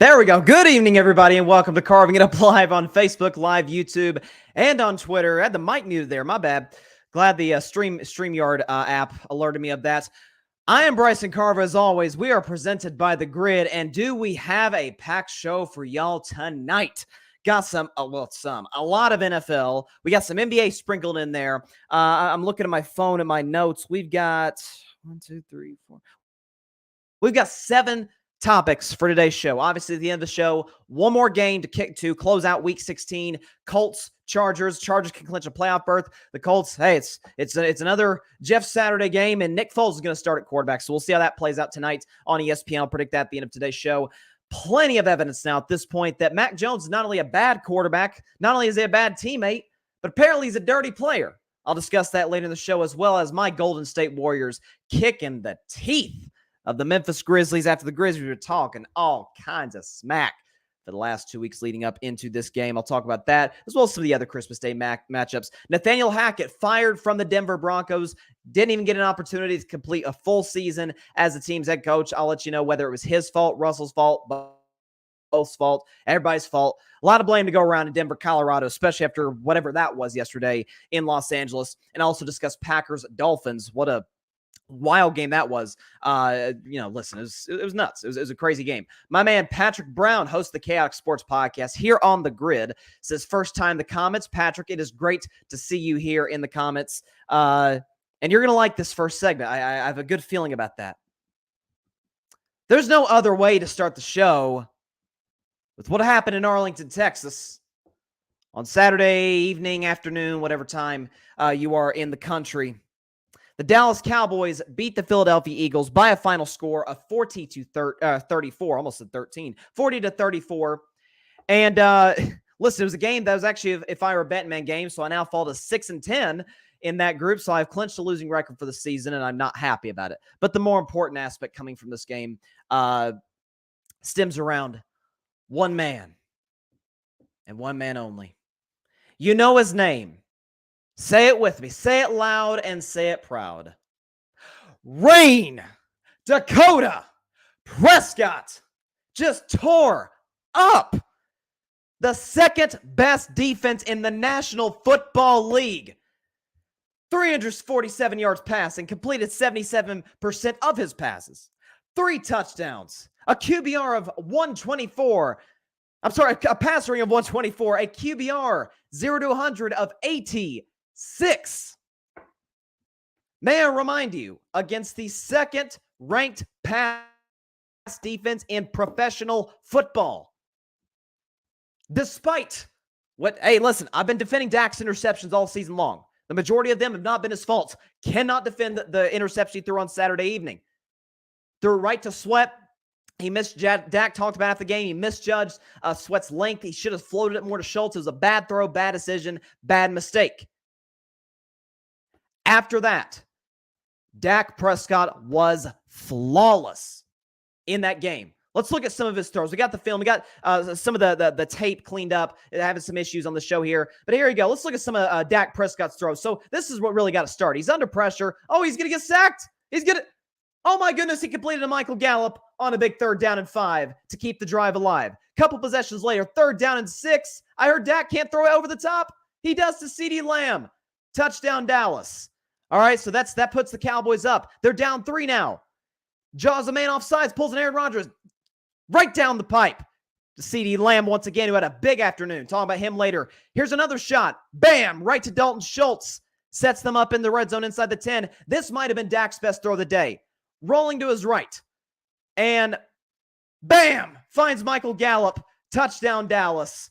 There we go. Good evening, everybody, and welcome to Carving It Up Live on Facebook, Live, YouTube, and on Twitter. I had the mic muted there. My bad. Glad the StreamYard app alerted me of that. I am Bryson Carver, as always. We are presented by The Grid, and do we have a packed show for y'all tonight? Got a lot of NFL. We got some NBA sprinkled in there. I'm looking at my phone and my notes. We've got 1, 2, 3, 4. We've got 7 topics for today's show. Obviously, at the end of the show, one more game to close out Week 16. Colts, Chargers. Chargers can clinch a playoff berth. The Colts, hey, it's another Jeff Saturday game, and Nick Foles is going to start at quarterback. So we'll see how that plays out tonight on ESPN. I'll predict that at the end of today's show. Plenty of evidence now at this point that Mac Jones is not only a bad quarterback, not only is he a bad teammate, but apparently he's a dirty player. I'll discuss that later in the show, as well as my Golden State Warriors kicking the teeth of the Memphis Grizzlies after the Grizzlies were talking all kinds of smack for the last 2 weeks leading up into this game. I'll talk about that, as well as some of the other Christmas Day matchups. Nathaniel Hackett fired from the Denver Broncos. Didn't even get an opportunity to complete a full season as the team's head coach. I'll let you know whether it was his fault, Russell's fault, both's fault, everybody's fault. A lot of blame to go around in Denver, Colorado, especially after whatever that was yesterday in Los Angeles. And also discuss Packers-Dolphins. What a wild game that was. Listen, it was nuts. It was a crazy game. My man Patrick Brown, host of the Chaotic Sports Podcast here on The Grid, says first time in the comments. Patrick, it is great to see you here in the comments. And you're going to like this first segment. I have a good feeling about that. There's no other way to start the show with what happened in Arlington, Texas on Saturday evening, afternoon, whatever time you are in the country. The Dallas Cowboys beat the Philadelphia Eagles by a final score of 40-34, almost at 13, 40-34. And listen, it was a game that was actually, if I were a betting man, game, so I now fall to 6-10 in that group. So I've clinched a losing record for the season, and I'm not happy about it. But the more important aspect coming from this game stems around one man and one man only. You know his name. Say it with me. Say it loud and say it proud. Rain Dakota Prescott just tore up the second best defense in the National Football League. 347 yards passing, completed 77% of his passes. 3 touchdowns, a QBR of 124. I'm sorry, a passer rating of 124, a QBR 0-100 of 86. May I remind you, against the second-ranked pass defense in professional football. Despite listen, I've been defending Dak's interceptions all season long. The majority of them have not been his fault. Cannot defend the interception he threw on Saturday evening. Threw right to Sweat. He misjudged. Dak talked about after the game. He misjudged Sweat's length. He should have floated it more to Schultz. It was a bad throw, bad decision, bad mistake. After that, Dak Prescott was flawless in that game. Let's look at some of his throws. We got the film. We got some of the tape cleaned up. Having some issues on the show here. But here you go. Let's look at some of Dak Prescott's throws. So this is what really got to start. He's under pressure. Oh, he's going to get sacked. Oh, my goodness. He completed a Michael Gallup on a big 3rd down and 5 to keep the drive alive. Couple possessions later, 3rd down and 6. I heard Dak can't throw it over the top. He does to CeeDee Lamb. Touchdown, Dallas. All right, so that puts the Cowboys up. They're down 3 now. Jaws a man off sides, pulls an Aaron Rodgers right down the pipe to CeeDee Lamb once again, who had a big afternoon. Talking about him later. Here's another shot. Bam! Right to Dalton Schultz. Sets them up in the red zone inside the 10. This might have been Dak's best throw of the day. Rolling to his right. And bam! Finds Michael Gallup. Touchdown, Dallas.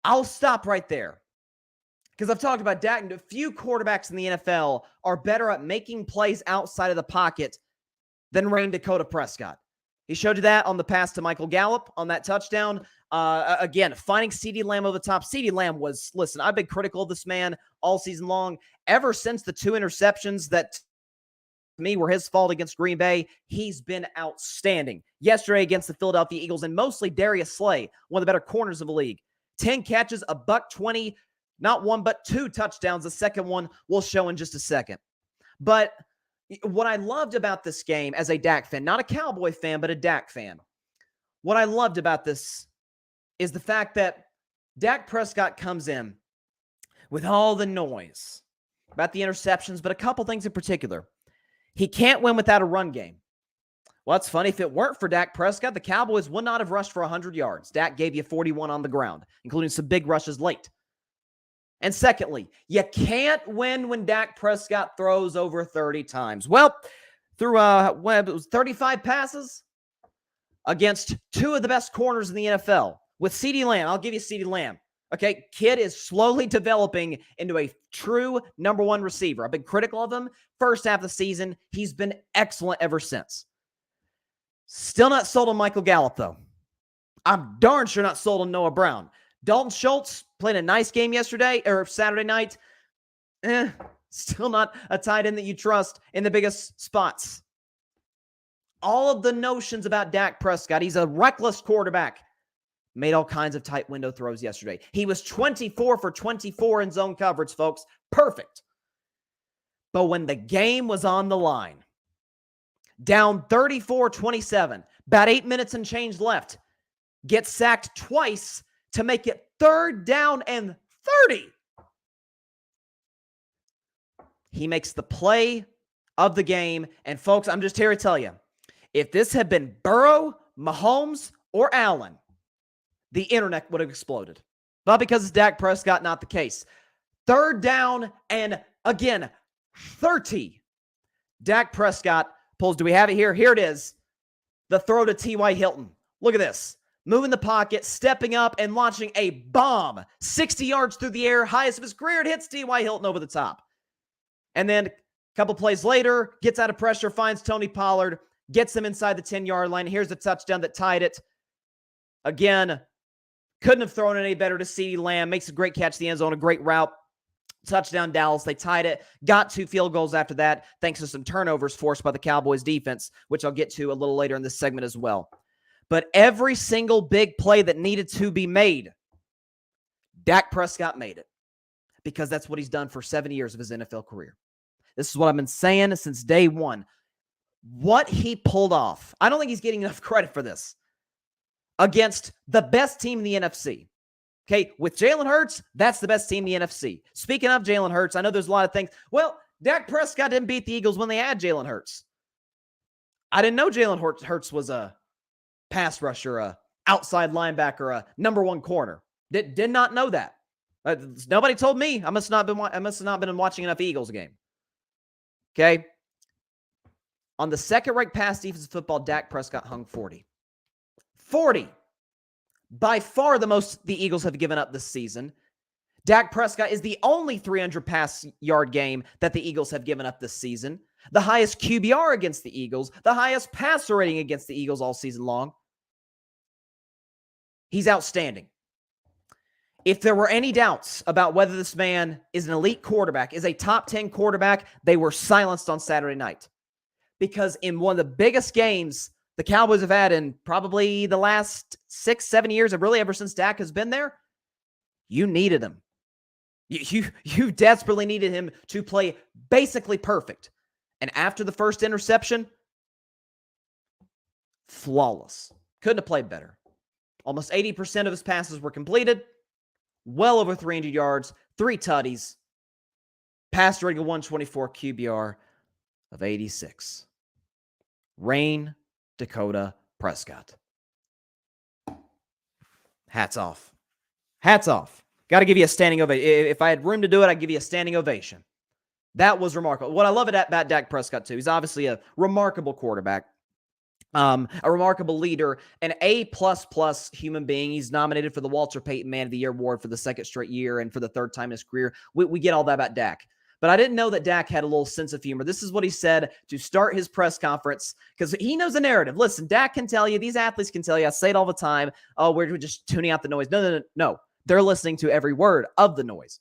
I'll stop right there. Because I've talked about Dak, and a few quarterbacks in the NFL are better at making plays outside of the pocket than Rain Dakota Prescott. He showed you that on the pass to Michael Gallup on that touchdown. Again, finding CeeDee Lamb over the top. CeeDee Lamb was, listen, I've been critical of this man all season long. Ever since the 2 interceptions that to me were his fault against Green Bay, he's been outstanding. Yesterday against the Philadelphia Eagles, and mostly Darius Slay, one of the better corners of the league. 10 catches, $120. Not 1, but 2 touchdowns. The second one we'll show in just a second. But what I loved about this game as a Dak fan, not a Cowboy fan, but a Dak fan, what I loved about this is the fact that Dak Prescott comes in with all the noise about the interceptions, but a couple things in particular. He can't win without a run game. Well, it's funny. If it weren't for Dak Prescott, the Cowboys would not have rushed for 100 yards. Dak gave you 41 on the ground, including some big rushes late. And secondly, you can't win when Dak Prescott throws over 30 times. Well, through it was 35 passes against two of the best corners in the NFL. With CeeDee Lamb, I'll give you CeeDee Lamb. Okay, kid is slowly developing into a true number one receiver. I've been critical of him first half of the season. He's been excellent ever since. Still not sold on Michael Gallup, though. I'm darn sure not sold on Noah Brown. Dalton Schultz played a nice game yesterday or Saturday night. Still not a tight end that you trust in the biggest spots. All of the notions about Dak Prescott, he's a reckless quarterback, made all kinds of tight window throws yesterday. He was 24 for 24 in zone coverage, folks. Perfect. But when the game was on the line, down 34-27, about 8 minutes and change left, gets sacked twice to make it 3rd down and 30. He makes the play of the game. And folks, I'm just here to tell you, if this had been Burrow, Mahomes, or Allen, the internet would have exploded. But because it's Dak Prescott, not the case. 3rd down and, again, 30. Dak Prescott pulls. Do we have it here? Here it is. The throw to T.Y. Hilton. Look at this. Moving the pocket, stepping up, and launching a bomb. 60 yards through the air, highest of his career. It hits T.Y. Hilton over the top. And then a couple plays later, gets out of pressure, finds Tony Pollard, gets him inside the 10-yard line. Here's the touchdown that tied it. Again, couldn't have thrown it any better to CeeDee Lamb. Makes a great catch in the end zone, a great route. Touchdown Dallas. They tied it. Got 2 field goals after that, thanks to some turnovers forced by the Cowboys defense, which I'll get to a little later in this segment as well. But every single big play that needed to be made, Dak Prescott made it. Because that's what he's done for 7 years of his NFL career. This is what I've been saying since day one. What he pulled off, I don't think he's getting enough credit for this, against the best team in the NFC. Okay, with Jalen Hurts, that's the best team in the NFC. Speaking of Jalen Hurts, I know there's a lot of things. Well, Dak Prescott didn't beat the Eagles when they had Jalen Hurts. I didn't know Jalen Hurts was a pass rusher, a outside linebacker, a number one corner. Did not know that. Nobody told me. I must not have been watching enough Eagles game. Okay. On the second-ranked pass defense of football, Dak Prescott hung 40. 40. By far the most the Eagles have given up this season. Dak Prescott is the only 300 pass yard game that the Eagles have given up this season. The highest QBR against the Eagles. The highest passer rating against the Eagles all season long. He's outstanding. If there were any doubts about whether this man is an elite quarterback, is a top 10 quarterback, they were silenced on Saturday night. Because in one of the biggest games the Cowboys have had in probably the last 6-7 years, and really ever since Dak has been there, you needed him. You desperately needed him to play basically perfect. And after the first interception, flawless. Couldn't have played better. Almost 80% of his passes were completed. Well over 300 yards, 3 tutties. Pass rating of 124, QBR of 86. Rain Dakota Prescott. Hats off. Hats off. Got to give you a standing ovation. If I had room to do it, I'd give you a standing ovation. That was remarkable. What I love about Dak Prescott, too, he's obviously a remarkable quarterback, a remarkable leader, an A++ human being. He's nominated for the Walter Payton Man of the Year award for the 2nd straight year and for the 3rd time in his career. We get all that about Dak. But I didn't know that Dak had a little sense of humor. This is what he said to start his press conference, because he knows the narrative. Listen, Dak can tell you, these athletes can tell you, I say it all the time, oh, we're just tuning out the noise. No. They're listening to every word of the noise.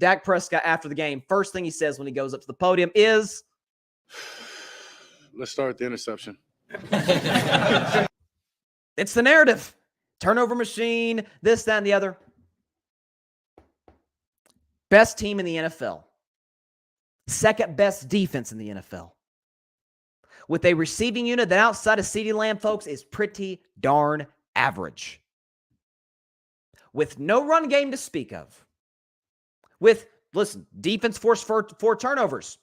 Dak Prescott, after the game, first thing he says when he goes up to the podium is, let's start with the interception. It's the narrative. Turnover machine, this, that, and the other. Best team in the NFL. 2nd best defense in the NFL. With a receiving unit that outside of CeeDee Lamb, folks, is pretty darn average. With no run game to speak of. With, listen, defense forced four turnovers.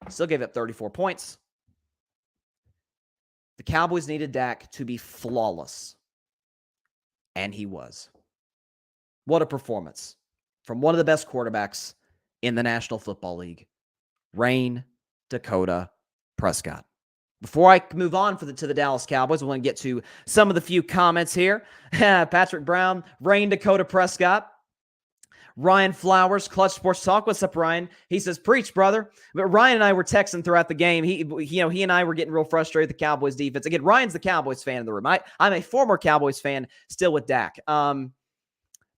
Still gave up 34 points. The Cowboys needed Dak to be flawless. And he was. What a performance from one of the best quarterbacks in the National Football League, Dakota Prescott. Before I move on to the Dallas Cowboys, I want to get to some of the few comments here. Patrick Brown, Dakota Prescott. Ryan Flowers, Clutch Sports Talk. What's up, Ryan? He says, preach, brother. But Ryan and I were texting throughout the game. He and I were getting real frustrated with the Cowboys defense. Again, Ryan's the Cowboys fan in the room. I'm a former Cowboys fan, still with Dak.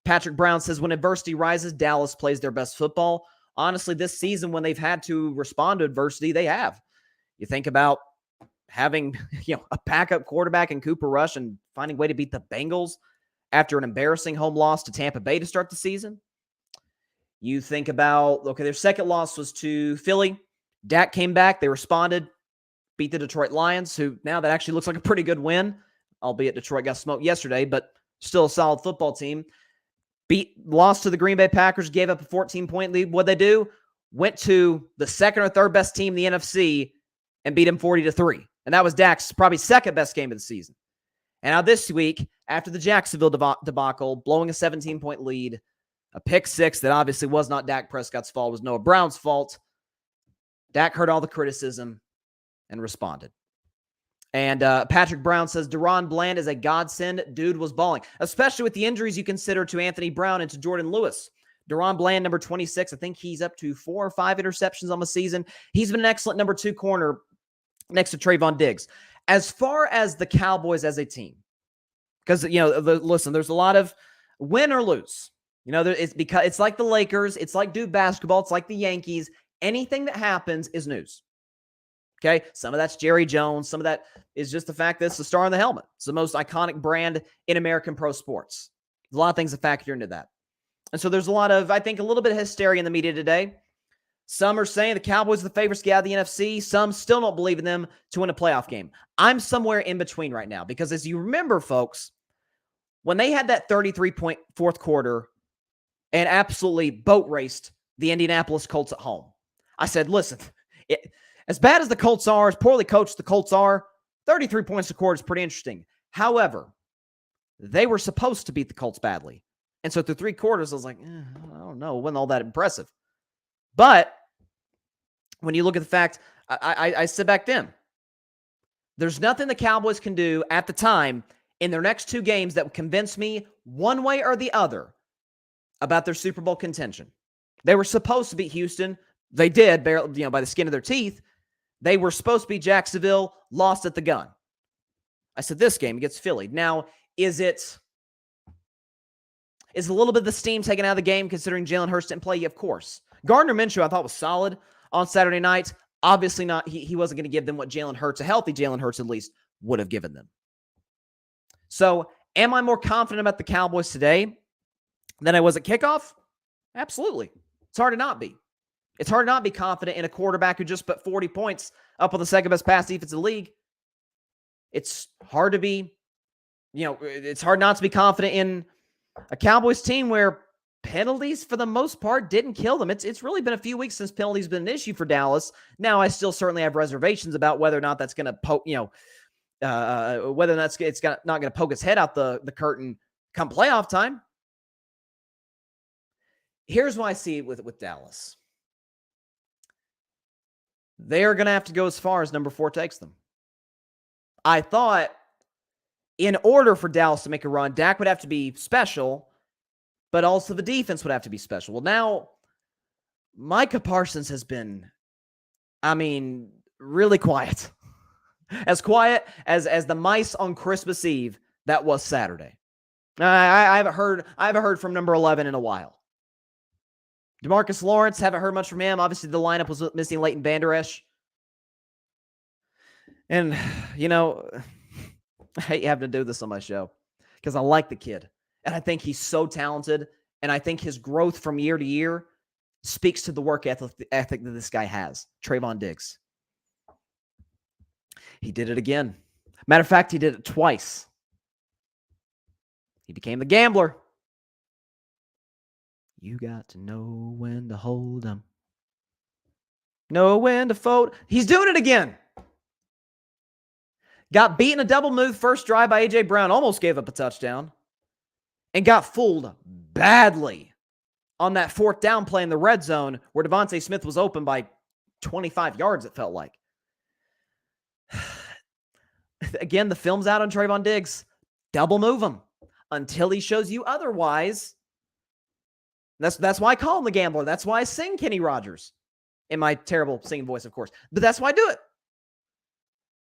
Patrick Brown says, when adversity rises, Dallas plays their best football. Honestly, this season, when they've had to respond to adversity, they have. You think about having a backup quarterback in Cooper Rush and finding a way to beat the Bengals after an embarrassing home loss to Tampa Bay to start the season. You think about, their second loss was to Philly. Dak came back. They responded, beat the Detroit Lions, who now that actually looks like a pretty good win, albeit Detroit got smoked yesterday, but still a solid football team. Lost to the Green Bay Packers, gave up a 14-point lead. What'd they do? Went to the second or third best team in the NFC and beat them 40-3. And that was Dak's probably second best game of the season. And now this week, after the Jacksonville debacle, blowing a 17-point lead, a pick six that obviously was not Dak Prescott's fault, was Noah Brown's fault. Dak heard all the criticism and responded. And Patrick Brown says, Deron Bland is a godsend. Dude was balling, especially with the injuries you consider to Anthony Brown and to Jordan Lewis. Deron Bland, number 26, I think he's up to 4 or 5 interceptions on the season. He's been an excellent number 2 corner next to Trayvon Diggs. As far as the Cowboys as a team, because, listen, there's a lot of win or lose. It's like the Lakers. It's like Duke basketball. It's like the Yankees. Anything that happens is news. Okay? Some of that's Jerry Jones. Some of that is just the fact that it's the star on the helmet. It's the most iconic brand in American pro sports. There's a lot of things that factor into that. And so there's a lot of, I think, a little bit of hysteria in the media today. Some are saying the Cowboys are the favorites to get out of the NFC. Some still don't believe in them to win a playoff game. I'm somewhere in between right now because, as you remember, folks, when they had that 33-point fourth quarter and absolutely boat raced the Indianapolis Colts at home, I said, listen, as bad as the Colts are, as poorly coached the Colts are, 33 points a quarter is pretty interesting. However, they were supposed to beat the Colts badly. And so through 3 quarters, I was like, I don't know, it wasn't all that impressive. But when you look at the fact, I said back then, there's nothing the Cowboys can do at the time in their next 2 games that would convince me one way or the other about their Super Bowl contention. They were supposed to beat Houston. They did, barely, by the skin of their teeth. They were supposed to beat Jacksonville, lost at the gun. I said this game against Philly. Now, is a little bit of the steam taken out of the game considering Jalen Hurts didn't play? Of course. Gardner Minshew, I thought, was solid on Saturday night. Obviously not. He wasn't going to give them what Jalen Hurts, a healthy Jalen Hurts at least, would have given them. So, am I more confident about the Cowboys today than I was at kickoff? Absolutely. It's hard to not be. It's hard to not be confident in a quarterback who just put 40 points up on the second best pass defense in the league. It's hard to be, it's hard not to be confident in a Cowboys team where penalties, for the most part, didn't kill them. It's really been a few weeks since penalties been an issue for Dallas. Now, I still certainly have reservations about whether or not that's going to poke, whether or not it's not going to poke its head out the curtain come playoff time. Here's why I see it with Dallas. They're going to have to go as far as number 4 takes them. I thought in order for Dallas to make a run, Dak would have to be special, but also the defense would have to be special. Well, now, Micah Parsons has been, really quiet. As quiet as the mice on Christmas Eve that was Saturday. I haven't heard from number 11 in a while. DeMarcus Lawrence, haven't heard much from him. Obviously, the lineup was missing Leighton Vander Esch. And, I hate having to do this on my show because I like the kid. And I think he's so talented. And I think his growth from year to year speaks to the work ethic that this guy has. Trayvon Diggs. He did it again. Matter of fact, he did it twice. He became the gambler. You got to know when to hold 'em. Know when to fold. He's doing it again. Got beaten a double move first drive by A.J. Brown. Almost gave up a touchdown. And got fooled badly on that fourth down play in the red zone where Devontae Smith was open by 25 yards, it felt like. Again, the film's out on Trayvon Diggs. Double move him until he shows you otherwise. That's why I call him the gambler. That's why I sing Kenny Rogers in my terrible singing voice, of course. But that's why I do it.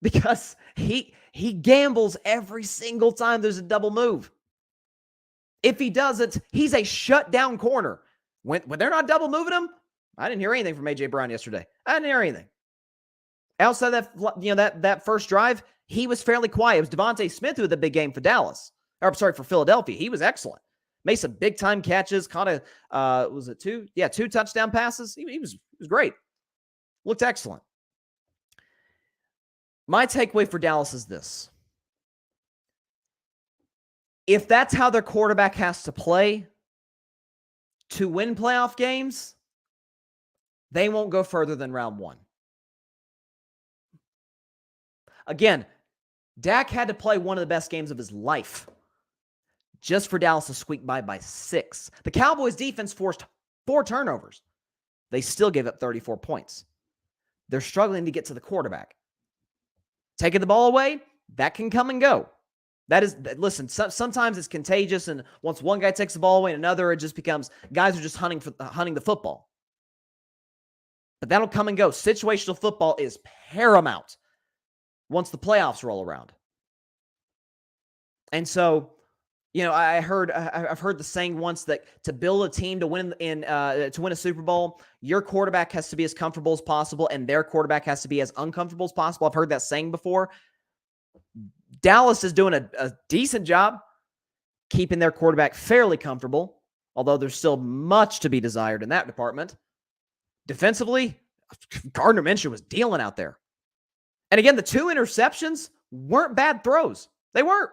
Because he gambles every single time there's a double move. If he doesn't, he's a shutdown corner. When they're not double moving him, I didn't hear anything from A.J. Brown yesterday. I didn't hear anything. Outside that first drive, he was fairly quiet. It was Devontae Smith who had the big game for Dallas. Or, sorry, for Philadelphia. He was excellent. Made some big-time catches. Caught was it two? Yeah, 2 touchdown passes. He was great. Looked excellent. My takeaway for Dallas is this. If that's how their quarterback has to play to win playoff games, they won't go further than round 1. Again, Dak had to play one of the best games of his life just for Dallas to squeak by 6. The Cowboys' defense forced 4 turnovers. They still gave up 34 points. They're struggling to get to the quarterback. Taking the ball away, that can come and go. Listen, sometimes it's contagious, and once one guy takes the ball away and another, it just becomes guys are just hunting the football. But that'll come and go. Situational football is paramount once the playoffs roll around. And so, I've heard the saying once that to build a team to win to win a Super Bowl, your quarterback has to be as comfortable as possible, and their quarterback has to be as uncomfortable as possible. I've heard that saying before. Dallas is doing a decent job keeping their quarterback fairly comfortable, although there's still much to be desired in that department. Defensively, Gardner Minshew was dealing out there. And again, the 2 interceptions weren't bad throws. They weren't.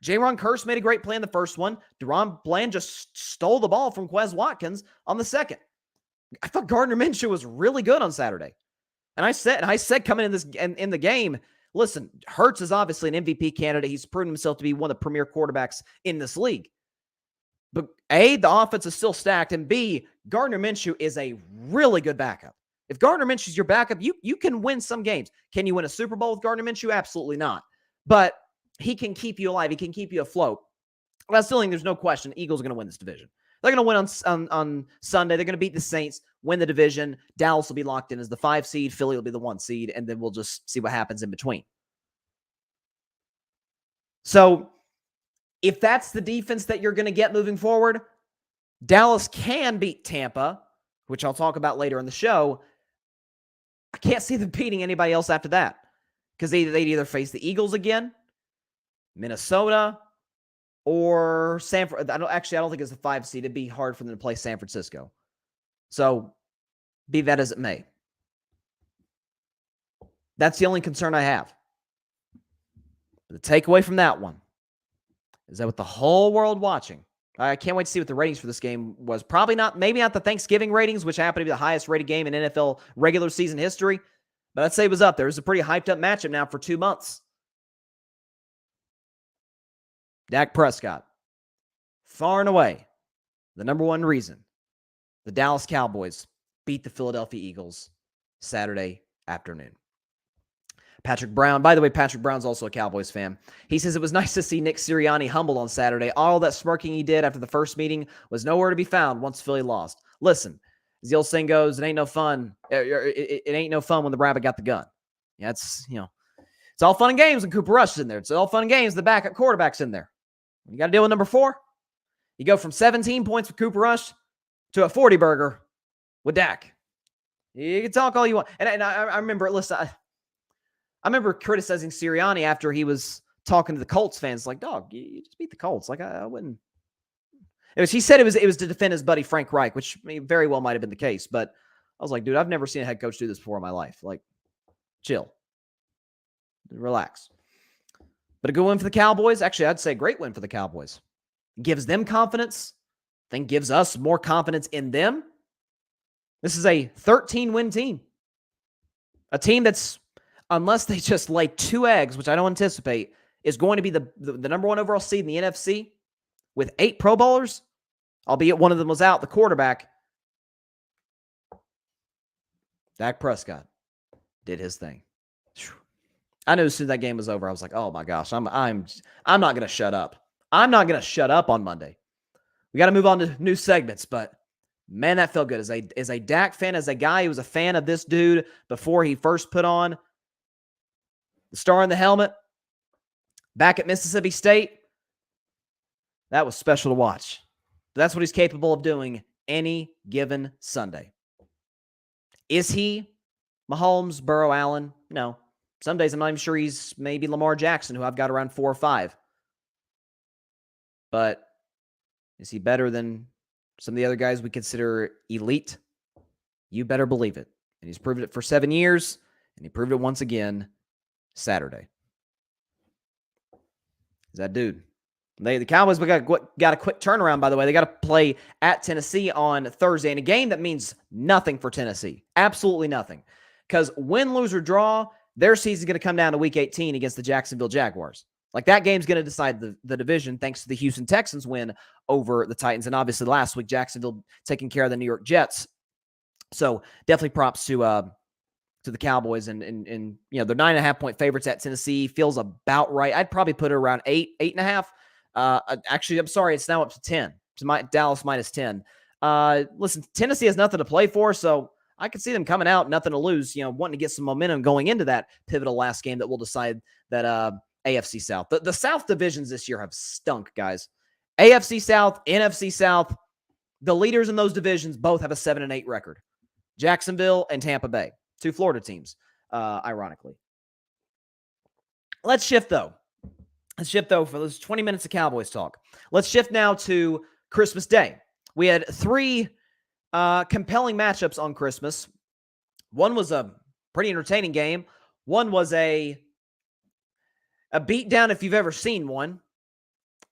Jaron Kearse made a great play in the first one. Deron Bland just stole the ball from Quez Watkins on the second. I thought Gardner Minshew was really good on Saturday. And I said coming in the game, listen, Hurts is obviously an MVP candidate. He's proven himself to be one of the premier quarterbacks in this league. But A, the offense is still stacked, and B, Gardner Minshew is a really good backup. If Gardner Minshew is your backup, you can win some games. Can you win a Super Bowl with Gardner Minshew? Absolutely not. But he can keep you alive. He can keep you afloat. But I still think there's no question the Eagles are going to win this division. They're going to win on Sunday. They're going to beat the Saints, win the division. Dallas will be locked in as the 5 seed. Philly will be the 1 seed, and then we'll just see what happens in between. So if that's the defense that you're going to get moving forward, Dallas can beat Tampa, which I'll talk about later in the show. I can't see them beating anybody else after that because they'd either face the Eagles again, Minnesota, or San Francisco. I don't think it's a 5 seed. It'd be hard for them to play San Francisco. So be that as it may. That's the only concern I have. The takeaway from that one is that with the whole world watching, I can't wait to see what the ratings for this game was. Maybe not the Thanksgiving ratings, which happened to be the highest rated game in NFL regular season history, but I'd say it was up there. It was a pretty hyped up matchup now for 2 months. Dak Prescott, far and away, the number one reason the Dallas Cowboys beat the Philadelphia Eagles Saturday afternoon. Patrick Brown, by the way, Patrick Brown's also a Cowboys fan. He says it was nice to see Nick Sirianni humbled on Saturday. All that smirking he did after the first meeting was nowhere to be found once Philly lost. Listen, as the old saying goes, it ain't no fun. It ain't no fun when the rabbit got the gun. Yeah, it's all fun and games when Cooper Rush is in there. It's all fun and games the backup quarterback's in there. When you got to deal with number 4, you go from 17 points with Cooper Rush to a 40 burger with Dak. You can talk all you want. And I remember, listen, I remember criticizing Sirianni after he was talking to the Colts fans, like, dog, you just beat the Colts. Like, I wouldn't. He said it was to defend his buddy Frank Reich, which very well might have been the case. But I was like, dude, I've never seen a head coach do this before in my life. Like, chill. Relax. But a good win for the Cowboys. Actually, I'd say a great win for the Cowboys. gives them confidence, then gives us more confidence in them. This is a 13-win team. A team that's, unless they just lay 2 eggs, which I don't anticipate, is going to be the number 1 overall seed in the NFC with 8 Pro Bowlers, albeit one of them was out, the quarterback. Dak Prescott did his thing. I knew as soon as that game was over, I was like, oh my gosh, I'm not going to shut up. I'm not going to shut up on Monday. We got to move on to new segments, but man, that felt good. As a Dak fan, as a guy who was a fan of this dude before he first put on the star in the helmet back at Mississippi State, that was special to watch. But that's what he's capable of doing any given Sunday. Is he Mahomes, Burrow, Allen? No. Some days I'm not even sure he's maybe Lamar Jackson, who I've got around 4 or 5. But is he better than some of the other guys we consider elite? You better believe it. And he's proved it for 7 years, and he proved it once again Saturday. Is that dude? The Cowboys got a quick turnaround, by the way. They got to play at Tennessee on Thursday in a game that means nothing for Tennessee. Absolutely nothing. Because win, lose, or draw, their season's going to come down to Week 18 against the Jacksonville Jaguars. Like, that game's going to decide the division thanks to the Houston Texans win over the Titans. And obviously last week, Jacksonville taking care of the New York Jets. So definitely props to the Cowboys. And you know, they're 9.5-point favorites at Tennessee. Feels about right. I'd probably put it around 8.5. Actually, I'm sorry, it's now up to 10. It's Dallas minus 10. Listen, Tennessee has nothing to play for, so I could see them coming out, nothing to lose, you know, wanting to get some momentum going into that pivotal last game that will decide that AFC South. The South divisions this year have stunk, guys. AFC South, NFC South, the leaders in those divisions both have a 7-8 record. Jacksonville and Tampa Bay, 2 Florida teams, ironically. Let's shift, though. For those 20 minutes of Cowboys talk. Let's shift now to Christmas Day. We had 3 compelling matchups on Christmas. One was a pretty entertaining game. One was a beatdown if you've ever seen one.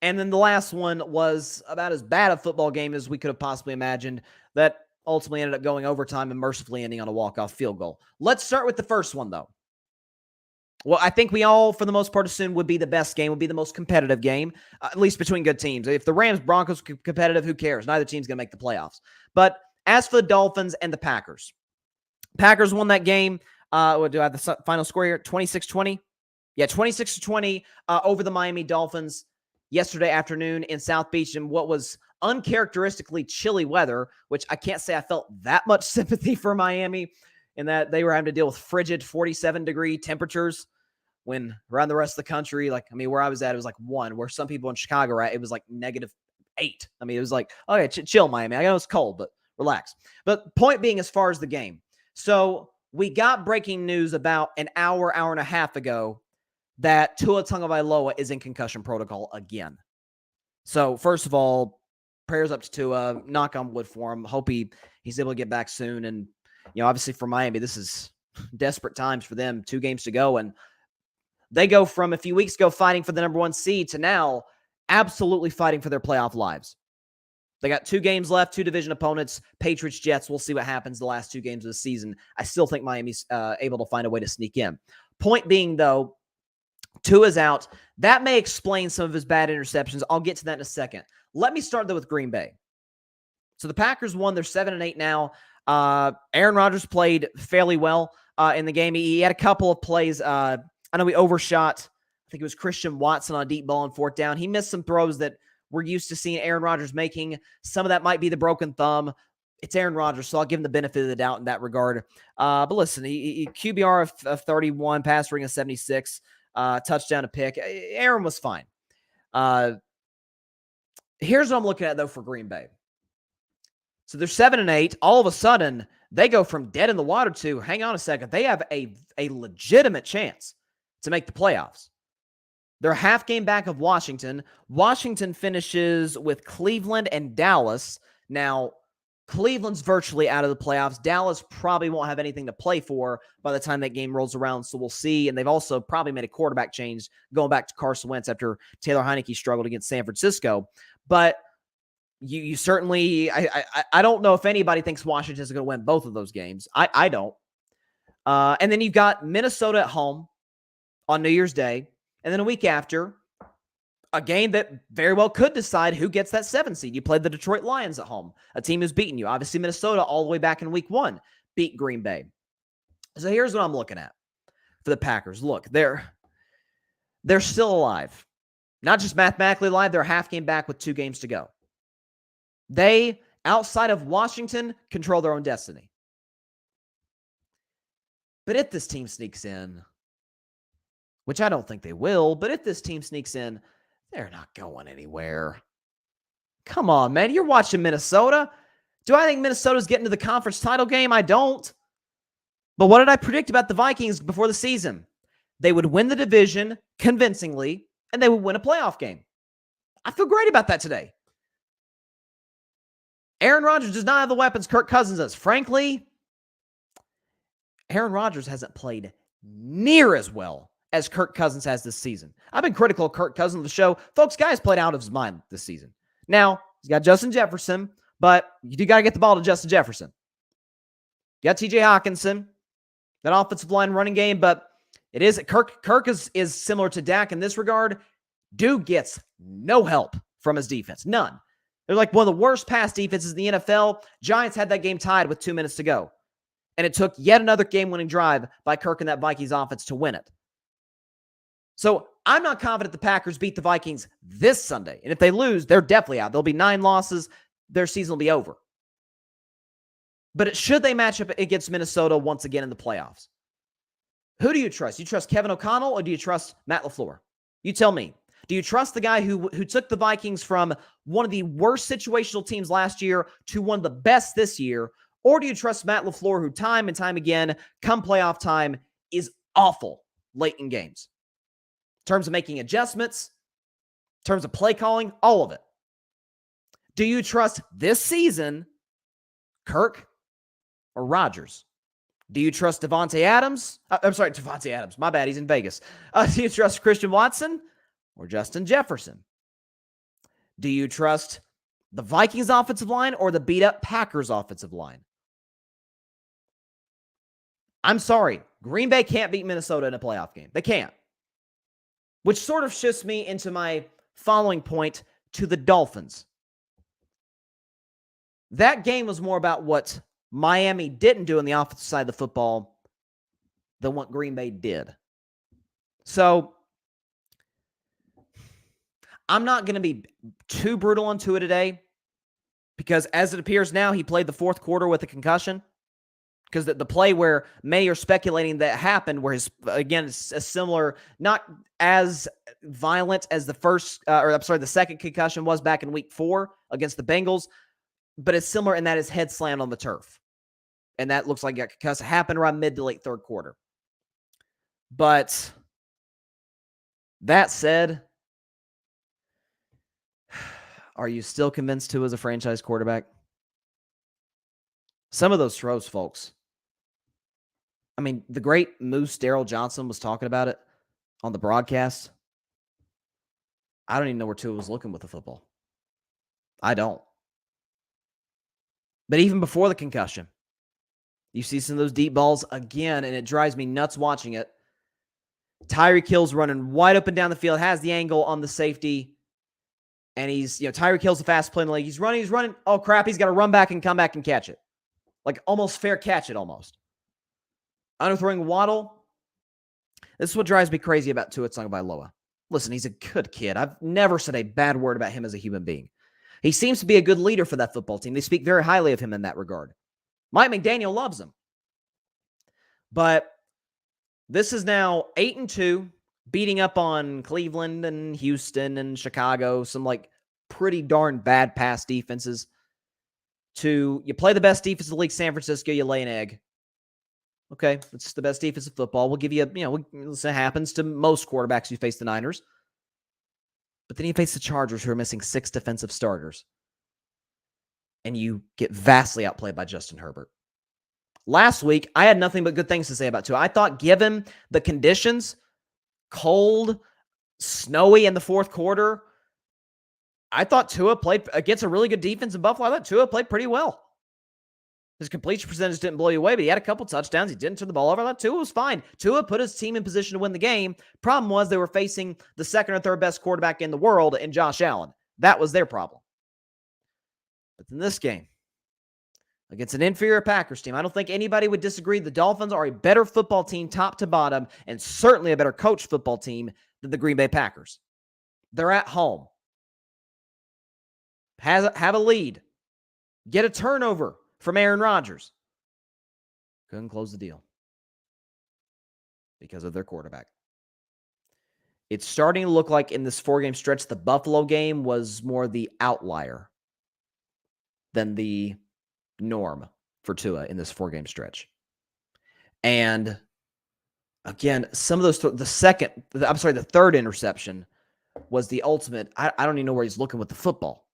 And then the last one was about as bad a football game as we could have possibly imagined, that ultimately ended up going overtime and mercifully ending on a walk-off field goal. Let's start with the first one, though. Well, I think we all, for the most part, assume would be the best game, would be the most competitive game, at least between good teams. If the Rams-Broncos are competitive, who cares? Neither team's going to make the playoffs. But as for the Dolphins and the Packers won that game. What do I have the final score here? 26-20? Yeah, 26-20 over the Miami Dolphins yesterday afternoon in South Beach in what was uncharacteristically chilly weather, which I can't say I felt that much sympathy for Miami in that they were having to deal with frigid 47-degree temperatures when around the rest of the country, like, I mean, where I was at, it was like 1, where some people in Chicago are at, it was like -8. I mean, it was like, okay, chill, Miami. I know it's cold, but relax. But point being, as far as the game, so we got breaking news about an hour and a half ago that Tua Tagovailoa is in concussion protocol again. So first of all, prayers up to Tua, knock on wood for him. Hope he's able to get back soon. And, you know, obviously for Miami, this is desperate times for them. 2 games to go. And they go from a few weeks ago fighting for the number 1 seed to now absolutely fighting for their playoff lives. They got 2 games left, 2 division opponents, Patriots, Jets. We'll see what happens the last 2 games of the season. I still think Miami's able to find a way to sneak in. Point being, though, Tua's out. That may explain some of his bad interceptions. I'll get to that in a second. Let me start, though, with Green Bay. So the Packers won. They're 7-8 now. Aaron Rodgers played fairly well in the game. He had a couple of plays. I know he overshot, I think it was Christian Watson on a deep ball on 4th down. He missed some throws that we're used to seeing Aaron Rodgers making. Some of that might be the broken thumb. It's Aaron Rodgers, so I'll give him the benefit of the doubt in that regard. But listen, he QBR of 31, pass rating of 76, touchdown to pick. Aaron was fine. Here's what I'm looking at, though, for Green Bay. So they're 7-8. All of a sudden, they go from dead in the water to, hang on a second, they have a legitimate chance to make the playoffs. They're a half game back of Washington. Washington finishes with Cleveland and Dallas. Now, Cleveland's virtually out of the playoffs. Dallas probably won't have anything to play for by the time that game rolls around, so we'll see. And they've also probably made a quarterback change going back to Carson Wentz after Taylor Heineke struggled against San Francisco. But you certainly, I don't know if anybody thinks Washington's going to win both of those games. I don't. And then you've got Minnesota at home on New Year's Day. And then a week after, a game that very well could decide who gets that 7 seed. You played the Detroit Lions at home, a team who's beaten you. Obviously, Minnesota all the way back in week 1 beat Green Bay. So here's what I'm looking at for the Packers. Look, they're still alive. Not just mathematically alive, they're a half game back with 2 games to go. They, outside of Washington, control their own destiny. But if this team sneaks in, which I don't think they will, but if this team sneaks in, they're not going anywhere. Come on, man. You're watching Minnesota. Do I think Minnesota's getting to the conference title game? I don't. But what did I predict about the Vikings before the season? They would win the division convincingly, and they would win a playoff game. I feel great about that today. Aaron Rodgers does not have the weapons Kirk Cousins does. Frankly, Aaron Rodgers hasn't played near as well as Kirk Cousins has this season. I've been critical of Kirk Cousins on the show. Folks, guy's played out of his mind this season. Now, he's got Justin Jefferson, but you do got to get the ball to Justin Jefferson. You got TJ Hawkinson, that offensive line running game, but it is Kirk is similar to Dak in this regard. Dude gets no help from his defense. None. They're like one of the worst pass defenses in the NFL. Giants had that game tied with 2 minutes to go. And it took yet another game-winning drive by Kirk and that Vikings offense to win it. So I'm not confident the Packers beat the Vikings this Sunday. And if they lose, they're definitely out. There'll be 9 losses. Their season will be over. But should they match up against Minnesota once again in the playoffs? Who do you trust? You trust Kevin O'Connell or do you trust Matt LaFleur? You tell me. Do you trust the guy who took the Vikings from one of the worst situational teams last year to one of the best this year? Or do you trust Matt LaFleur, who time and time again, come playoff time, is awful late in games? In terms of making adjustments, in terms of play calling, all of it. Do you trust this season Kirk or Rodgers? Do you trust Devontae Adams? Devontae Adams. My bad, he's in Vegas. Do you trust Christian Watson or Justin Jefferson? Do you trust the Vikings offensive line or the beat-up Packers offensive line? I'm sorry. Green Bay can't beat Minnesota in a playoff game. They can't. Which sort of shifts me into my following point to the Dolphins. That game was more about what Miami didn't do on the offensive side of the football than what Green Bay did. So I'm not going to be too brutal on Tua today because as it appears now, he played the 4th quarter with a concussion. Because the play where many are speculating that happened, where it's a similar, not as violent as the second concussion was back in week 4 against the Bengals, but it's similar in that his head slammed on the turf. And that looks like a concussion happened around mid to late 3rd quarter. But that said, are you still convinced Tua is a franchise quarterback? Some of those throws, folks. I mean, the great Moose Darryl Johnson was talking about it on the broadcast. I don't even know where Tua was looking with the football. I don't. But even before the concussion, you see some of those deep balls again, and it drives me nuts watching it. Tyreek Hill's running wide open down the field, has the angle on the safety, and Tyreek Hill's the fast play in the league. He's running. Oh, crap, he's got to run back and come back and catch it. Like almost fair catch it almost. Underthrowing Waddle. This is what drives me crazy about Tua Tagovailoa. Listen, he's a good kid. I've never said a bad word about him as a human being. He seems to be a good leader for that football team. They speak very highly of him in that regard. Mike McDaniel loves him. But this is now 8-2, beating up on Cleveland and Houston and Chicago, some pretty darn bad pass defenses. You play the best defense in the league, San Francisco, you lay an egg. Okay, it's the best defense of football. We'll give you it happens to most quarterbacks who face the Niners. But then you face the Chargers, who are missing 6 defensive starters. And you get vastly outplayed by Justin Herbert. Last week, I had nothing but good things to say about Tua. I thought given the conditions, cold, snowy in the 4th quarter, I thought Tua played against a really good defense in Buffalo. I thought Tua played pretty well. His completion percentage didn't blow you away, but he had a couple touchdowns. He didn't turn the ball over. I thought Tua was fine. Tua put his team in position to win the game. Problem was they were facing the second or third best quarterback in the world in Josh Allen. That was their problem. But in this game, against an inferior Packers team, I don't think anybody would disagree. The Dolphins are a better football team top to bottom and certainly a better coached football team than the Green Bay Packers. They're at home. Have a lead. Get a turnover from Aaron Rodgers. Couldn't close the deal because of their quarterback. It's starting to look like in this 4-game stretch, the Buffalo game was more the outlier than the norm for Tua in this 4-game stretch. And again, some of those, the third interception was the ultimate. I don't even know where he's looking with the football.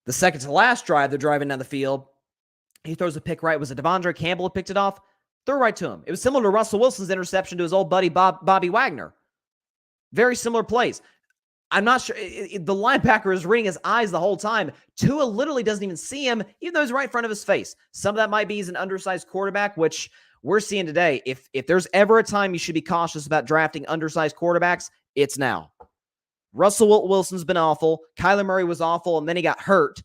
The second to last drive, they're driving down the field. He throws a pick right. Was it Devondre Campbell who picked it off? Threw right to him. It was similar to Russell Wilson's interception to his old buddy Bobby Wagner. Very similar plays. I'm not sure. The linebacker is reading his eyes the whole time. Tua literally doesn't even see him, even though he's right in front of his face. Some of that might be he's an undersized quarterback, which we're seeing today. If there's ever a time you should be cautious about drafting undersized quarterbacks, it's now. Russell Wilson's been awful. Kyler Murray was awful, and then he got hurt.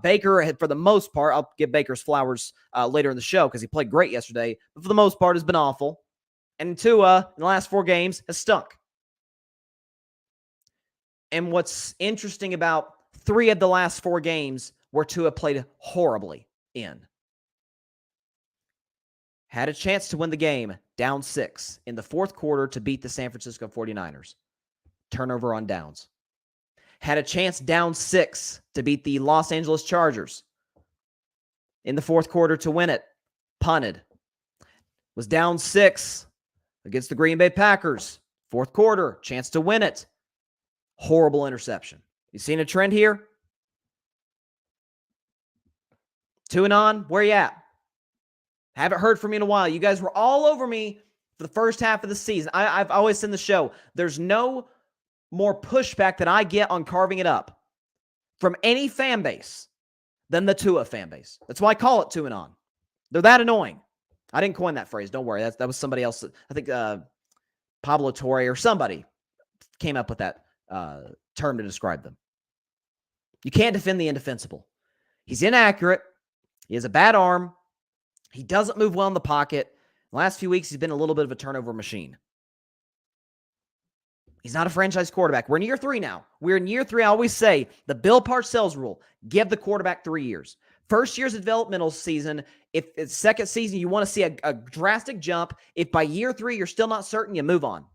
Baker had, for the most part, I'll give Baker's flowers later in the show because he played great yesterday, but for the most part has been awful. And Tua, in the last 4 games, has stunk. And what's interesting about 3 of the last 4 games where Tua played horribly in. Had a chance to win the game, down 6 in the 4th quarter to beat the San Francisco 49ers. Turnover on downs. Had a chance down 6 to beat the Los Angeles Chargers in the 4th quarter to win it. Punted. Was down 6 against the Green Bay Packers. 4th quarter, chance to win it. Horrible interception. You seen a trend here? 2-on, where you at? Haven't heard from you in a while. You guys were all over me for the first half of the season. I've always said in the show, there's no more pushback that I get on carving it up from any fan base than the Tua fan base. That's why I call it 2-on. They're that annoying. I didn't coin that phrase. Don't worry. That was somebody else. I think Pablo Torre or somebody came up with that term to describe them. You can't defend the indefensible. He's inaccurate. He has a bad arm. He doesn't move well in the pocket. The last few weeks, he's been a little bit of a turnover machine. He's not a franchise quarterback. We're in year 3 now. We're in year 3. I always say the Bill Parcells rule, give the quarterback 3 years. First year's a developmental season. If it's second season, you want to see a drastic jump. If by year 3, you're still not certain, you move on.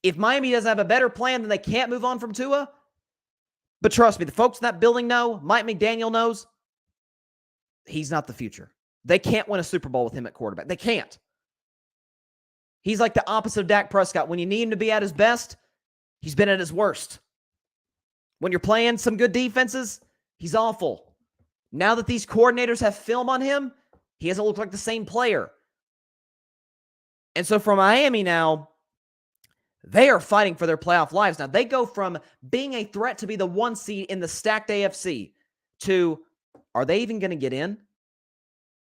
If Miami doesn't have a better plan, then they can't move on from Tua. But trust me, the folks in that building know, Mike McDaniel knows, he's not the future. They can't win a Super Bowl with him at quarterback. They can't. He's like the opposite of Dak Prescott. When you need him to be at his best, he's been at his worst. When you're playing some good defenses, he's awful. Now that these coordinators have film on him, he doesn't look like the same player. And so for Miami now, they are fighting for their playoff lives. Now, they go from being a threat to be the 1 seed in the stacked AFC to, are they even going to get in?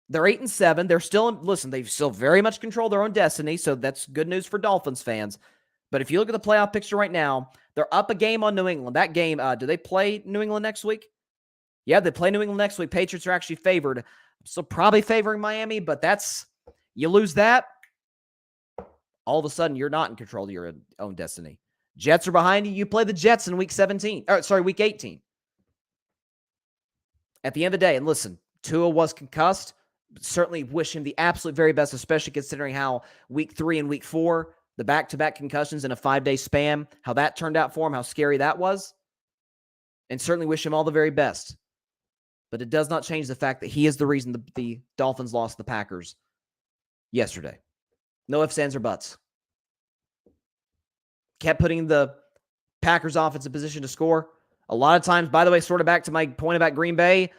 They're 8-7. They're still, they still very much control their own destiny, so that's good news for Dolphins fans. But if you look at the playoff picture right now, they're up a game on New England. That game, do they play New England next week? Yeah, they play New England next week. Patriots are actually favored. So probably favoring Miami, but you lose that, all of a sudden you're not in control of your own destiny. Jets are behind you. You play the Jets in week 18. At the end of the day, and listen, Tua was concussed. Certainly wish him the absolute very best, especially considering how week 3 and week 4, the back-to-back concussions in a 5-day span, how that turned out for him, how scary that was. And certainly wish him all the very best. But it does not change the fact that he is the reason the Dolphins lost the Packers yesterday. No ifs, ands, or buts. Kept putting the Packers offense in position to score. A lot of times, by the way, sort of back to my point about Green Bay,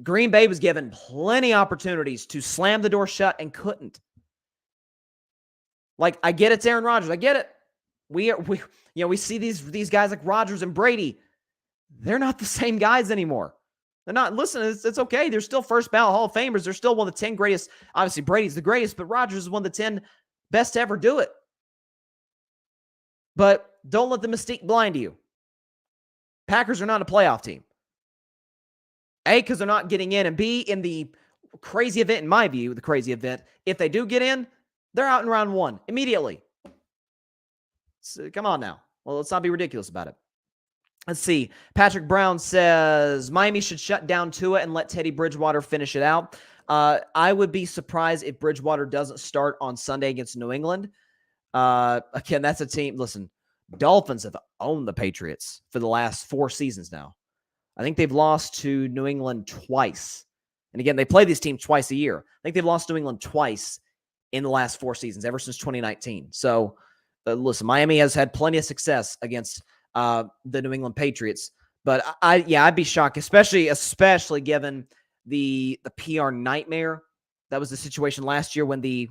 Green Bay was given plenty of opportunities to slam the door shut and couldn't. Like, I get it's Aaron Rodgers. I get it. we see these guys like Rodgers and Brady. They're not the same guys anymore. They're not. Listen, it's okay. They're still first ballot Hall of Famers. They're still one of the 10 greatest. Obviously, Brady's the greatest, but Rodgers is one of the 10 best to ever do it. But don't let the mystique blind you. Packers are not a playoff team. A, because they're not getting in, and B, in the crazy event, in my view, the crazy event, if they do get in, they're out in round 1 immediately. So, come on now. Well, let's not be ridiculous about it. Let's see. Patrick Brown says, Miami should shut down Tua and let Teddy Bridgewater finish it out. I would be surprised if Bridgewater doesn't start on Sunday against New England. Again, that's a team. Listen, Dolphins have owned the Patriots for the last 4 seasons now. I think they've lost to New England twice. And again, they play these teams twice a year. I think they've lost New England twice in the last 4 seasons, ever since 2019. So, listen, Miami has had plenty of success against the New England Patriots. But I'd be shocked, especially given the PR nightmare. That was the situation last year when the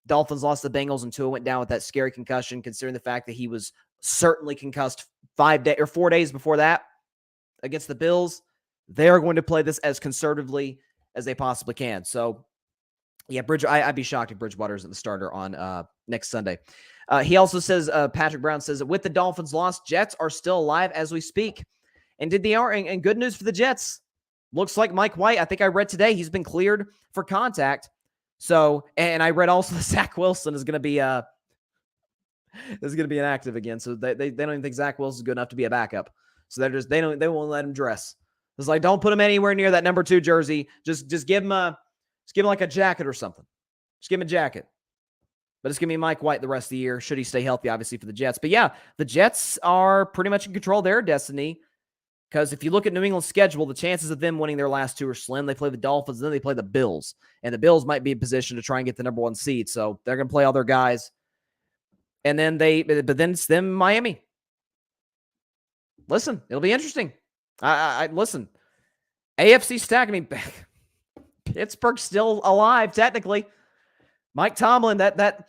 Dolphins lost the Bengals and Tua went down with that scary concussion, considering the fact that he was certainly concussed 4 days before that against the Bills. They're going to play this as conservatively as they possibly can. So, yeah, I'd be shocked if Bridgewater isn't the starter on next Sunday. He also says, Patrick Brown says, with the Dolphins lost, Jets are still alive as we speak. And and good news for the Jets. Looks like Mike White, I think I read today, he's been cleared for contact. So, and I read also that Zach Wilson is going to be inactive again. So they don't even think Zach Wilson is good enough to be a backup. So they won't let him dress. It's like, don't put him anywhere near that number 2 jersey. Just give him like a jacket or something. Just give him a jacket. But it's going to be Mike White the rest of the year, should he stay healthy, obviously, for the Jets. But yeah, the Jets are pretty much in control of their destiny, because if you look at New England's schedule, the chances of them winning their last 2 are slim. They play the Dolphins, and then they play the Bills. And the Bills might be in position to try and get the number 1 seed. So they're going to play all their guys. And then but then it's them, Miami. Listen, it'll be interesting. Listen, AFC stack. I mean, Pittsburgh's still alive technically. Mike Tomlin, that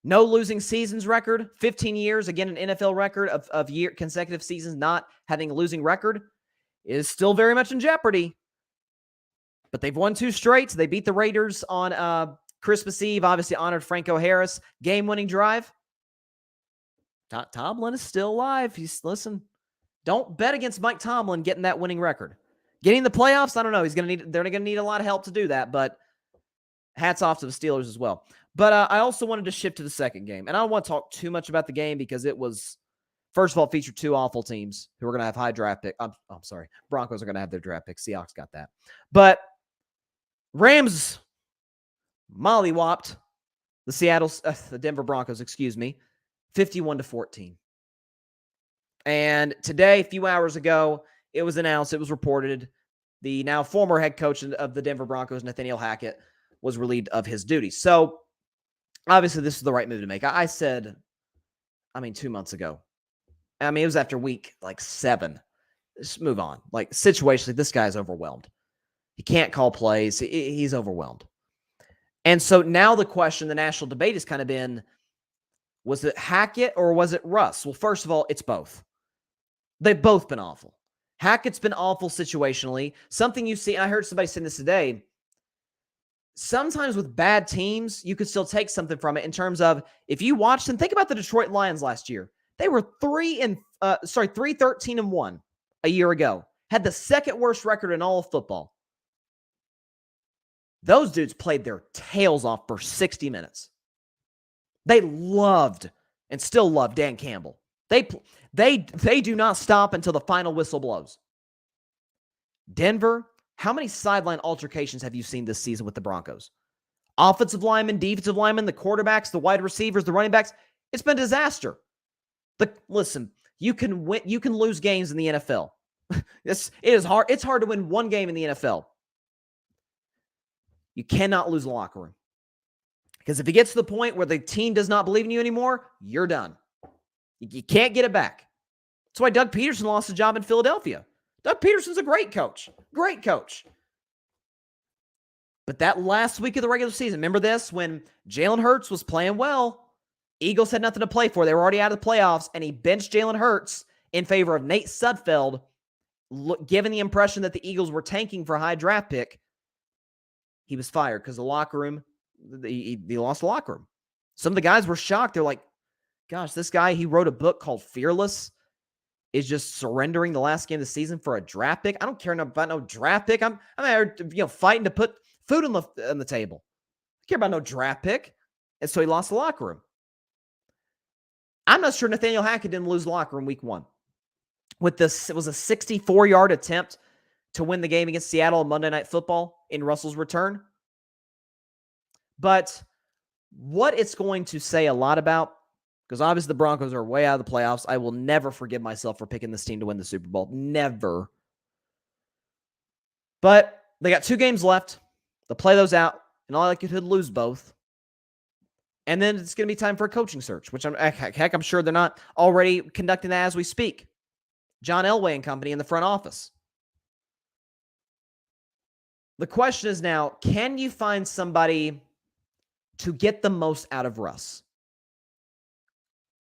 no losing seasons record, 15 years, again an NFL record of consecutive seasons not having a losing record, is still very much in jeopardy. But they've won 2 straight. They beat the Raiders on Christmas Eve. Obviously honored Franco Harris game-winning drive. Tomlin is still alive. Listen, don't bet against Mike Tomlin getting that winning record. Getting the playoffs, I don't know. They're going to need a lot of help to do that, but hats off to the Steelers as well. But I also wanted to shift to the second game. And I don't want to talk too much about the game because it was, first of all, featured 2 awful teams who are going to have high draft pick. I'm sorry. Broncos are going to have their draft pick. Seahawks got that. But Rams mollywopped the Denver Broncos, 51-14. And today, a few hours ago, it was announced, it was reported, the now former head coach of the Denver Broncos, Nathaniel Hackett, was relieved of his duties. So, obviously, this is the right move to make. I said, 2 months ago. It was after week, 7. Just move on. Situationally, this guy's overwhelmed. He can't call plays. He's overwhelmed. And so now the question, the national debate has kind of been, was it Hackett or was it Russ? Well, first of all, it's both. They've both been awful. Hackett's been awful situationally. Something you see, I heard somebody saying this today, sometimes with bad teams, you could still take something from it in terms of, if you watched them, think about the Detroit Lions last year. They were 3-13-1 a year ago. Had the second worst record in all of football. Those dudes played their tails off for 60 minutes. They loved and still love Dan Campbell. They do not stop until the final whistle blows. Denver, how many sideline altercations have you seen this season with the Broncos? Offensive linemen, defensive linemen, the quarterbacks, the wide receivers, the running backs. It's been disaster. Listen, you can lose games in the NFL. It is hard. It's hard to win one game in the NFL. You cannot lose the locker room. Because if it gets to the point where the team does not believe in you anymore, you're done. You can't get it back. That's why Doug Peterson lost his job in Philadelphia. Doug Peterson's a great coach. Great coach. But that last week of the regular season, remember this? When Jalen Hurts was playing well, Eagles had nothing to play for. They were already out of the playoffs, and he benched Jalen Hurts in favor of Nate Sudfeld, given the impression that the Eagles were tanking for a high draft pick. He was fired because the locker room, he lost the locker room. Some of the guys were shocked. They're like, gosh, this guy, he wrote a book called Fearless, is just surrendering the last game of the season for a draft pick. I don't care about no draft pick. I'm there, fighting to put food on the table. I care about no draft pick. And so he lost the locker room. I'm not sure Nathaniel Hackett didn't lose the locker room week 1. With this, it was a 64-yard attempt to win the game against Seattle on Monday Night Football in Russell's return. But what it's going to say a lot about, because obviously the Broncos are way out of the playoffs. I will never forgive myself for picking this team to win the Super Bowl. Never. But they got 2 games left. They'll play those out, and all likelihood lose both. And then it's going to be time for a coaching search, which I'm sure they're not already conducting that as we speak. John Elway and company in the front office. The question is now, can you find somebody to get the most out of Russ?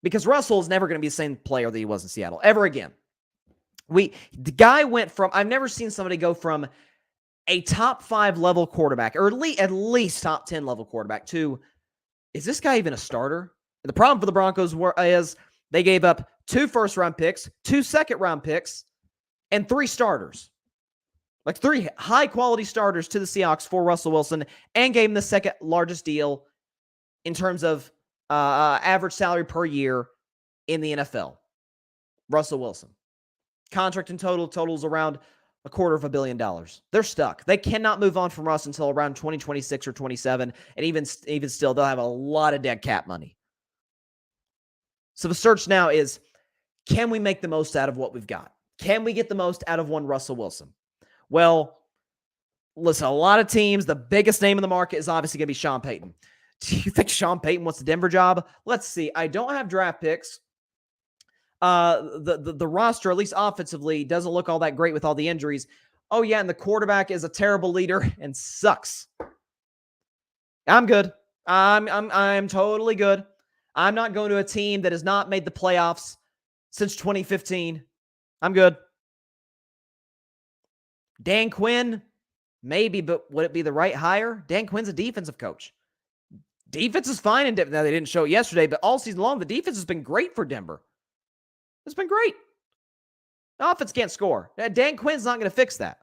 Because Russell is never going to be the same player that he was in Seattle ever again. The guy went from, I've never seen somebody go from a top 5 level quarterback, or at least top 10 level quarterback, to, is this guy even a starter? And the problem for the Broncos is they gave up 2 first-round picks, 2 second-round picks, and 3 starters. Like 3 high-quality starters to the Seahawks for Russell Wilson, and gave him the second largest deal in terms of average salary per year in the NFL. Russell Wilson. Contract in totals around $250 million. They're stuck. They cannot move on from Russ until around 2026 or 27, and even still, they'll have a lot of dead cap money. So the search now is, can we make the most out of what we've got? Can we get the most out of one Russell Wilson? Well, listen, a lot of teams, the biggest name in the market is obviously going to be Sean Payton. Do you think Sean Payton wants the Denver job? Let's see. I don't have draft picks. The roster, at least offensively, doesn't look all that great with all the injuries. Oh, yeah, and the quarterback is a terrible leader and sucks. I'm good. I'm totally good. I'm not going to a team that has not made the playoffs since 2015. I'm good. Dan Quinn, maybe, but would it be the right hire? Dan Quinn's a defensive coach. Defense is fine in Denver. Now, they didn't show it yesterday, but all season long, the defense has been great for Denver. It's been great. The offense can't score. Dan Quinn's not going to fix that.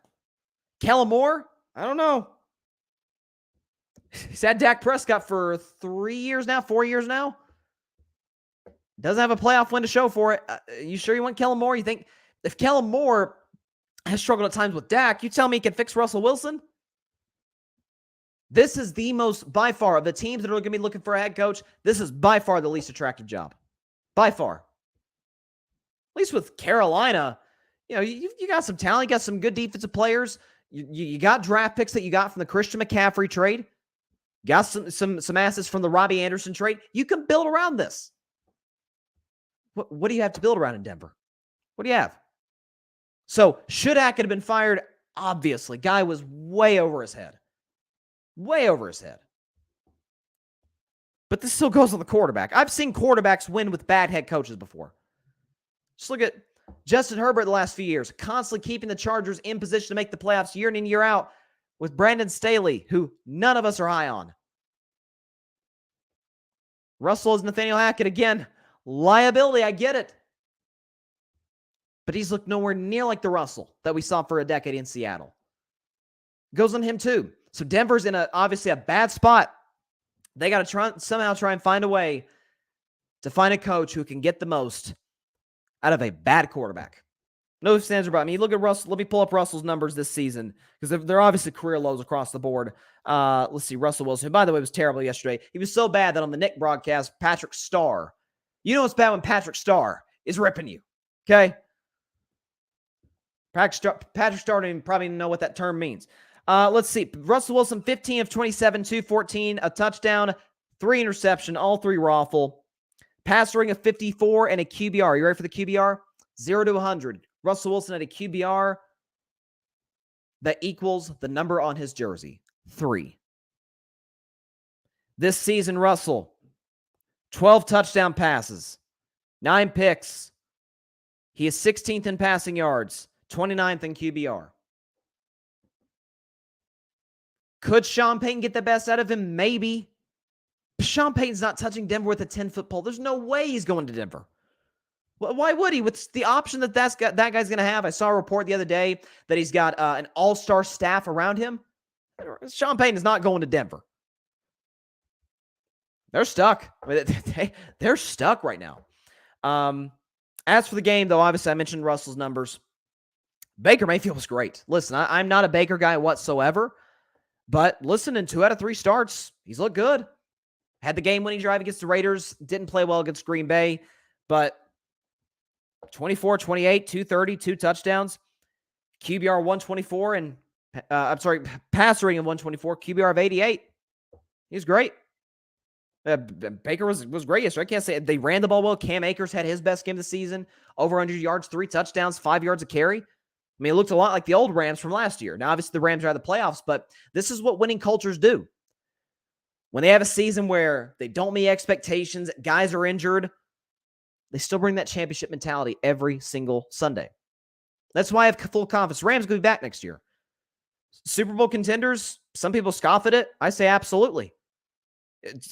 Kellen Moore, I don't know. He's had Dak Prescott for 4 years now. Doesn't have a playoff win to show for it. You sure you want Kellen Moore? You think if Kellen Moore has struggled at times with Dak, you tell me he can fix Russell Wilson? This is the most, by far, of the teams that are going to be looking for a head coach, this is by far the least attractive job. By far. At least with Carolina, you got some talent, you got some good defensive players. You got draft picks that you got from the Christian McCaffrey trade. You got some assets from the Robbie Anderson trade. You can build around this. What do you have to build around in Denver? What do you have? So, should Hackett have been fired? Obviously. Guy was way over his head. Way over his head. But this still goes on the quarterback. I've seen quarterbacks win with bad head coaches before. Just look at Justin Herbert the last few years, constantly keeping the Chargers in position to make the playoffs year in and year out with Brandon Staley, who none of us are high on. Russell is Nathaniel Hackett again. Liability, I get it. But he's looked nowhere near like the Russell that we saw for a decade in Seattle. Goes on him too. So Denver's in obviously a bad spot. They got to somehow try and find a way to find a coach who can get the most out of a bad quarterback. No ifs, ands, or buts. I mean, look at Russell. Let me pull up Russell's numbers this season because they're obviously career lows across the board. Let's see. Russell Wilson, who, by the way, was terrible yesterday. He was so bad that on the Nick broadcast, Patrick Starr. You know it's bad when Patrick Starr is ripping you. Okay? Patrick Starr didn't probably know what that term means. Let's see. Russell Wilson, 15 of 27, 214, a touchdown, 3 interception, all 3 raffle. Passer rating of 54 and a QBR. You ready for the QBR? 0 to 100. Russell Wilson had a QBR that equals the number on his jersey, 3. This season, Russell, 12 touchdown passes, 9 picks. He is 16th in passing yards, 29th in QBR. Could Sean Payton get the best out of him? Maybe. Sean Payton's not touching Denver with a 10-foot pole. There's no way he's going to Denver. Why would he? With the option that that guy's going to have. I saw a report the other day that he's got an all-star staff around him. Sean Payton is not going to Denver. They're stuck. They're stuck right now. As for the game, though, obviously I mentioned Russell's numbers. Baker Mayfield was great. Listen, I'm not a Baker guy whatsoever, but listen, in 2 out of 3 starts, he's looked good. Had the game-winning drive against the Raiders. Didn't play well against Green Bay, but 24, 28, 230, 2 touchdowns, QBR 124, and pass rating of 124, QBR of 88. He was great. Baker was great yesterday. I can't say they ran the ball well. Cam Akers had his best game of the season, over 100 yards, 3 touchdowns, 5 yards a carry. I mean, it looked a lot like the old Rams from last year. Now, obviously, the Rams are out of the playoffs, but this is what winning cultures do. When they have a season where they don't meet expectations, guys are injured, they still bring that championship mentality every single Sunday. That's why I have full confidence. Rams going to be back next year. Super Bowl contenders, some people scoff at it. I say absolutely.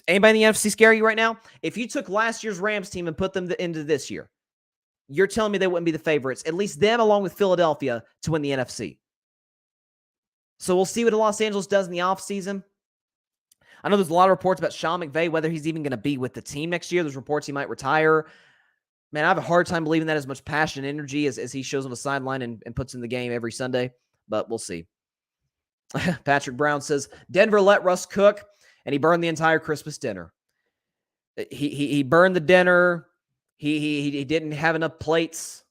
Anybody in the NFC scare you right now? If you took last year's Rams team and put them into this year, you're telling me they wouldn't be the favorites, at least them along with Philadelphia, to win the NFC. So we'll see what Los Angeles does in the offseason. I know there's a lot of reports about Sean McVay, whether he's even going to be with the team next year. There's reports he might retire. Man, I have a hard time believing that as much passion and energy as he shows on the sideline and puts in the game every Sunday, but we'll see. Patrick Brown says, Denver let Russ cook, and he burned the entire Christmas dinner. He burned the dinner. He didn't have enough plates.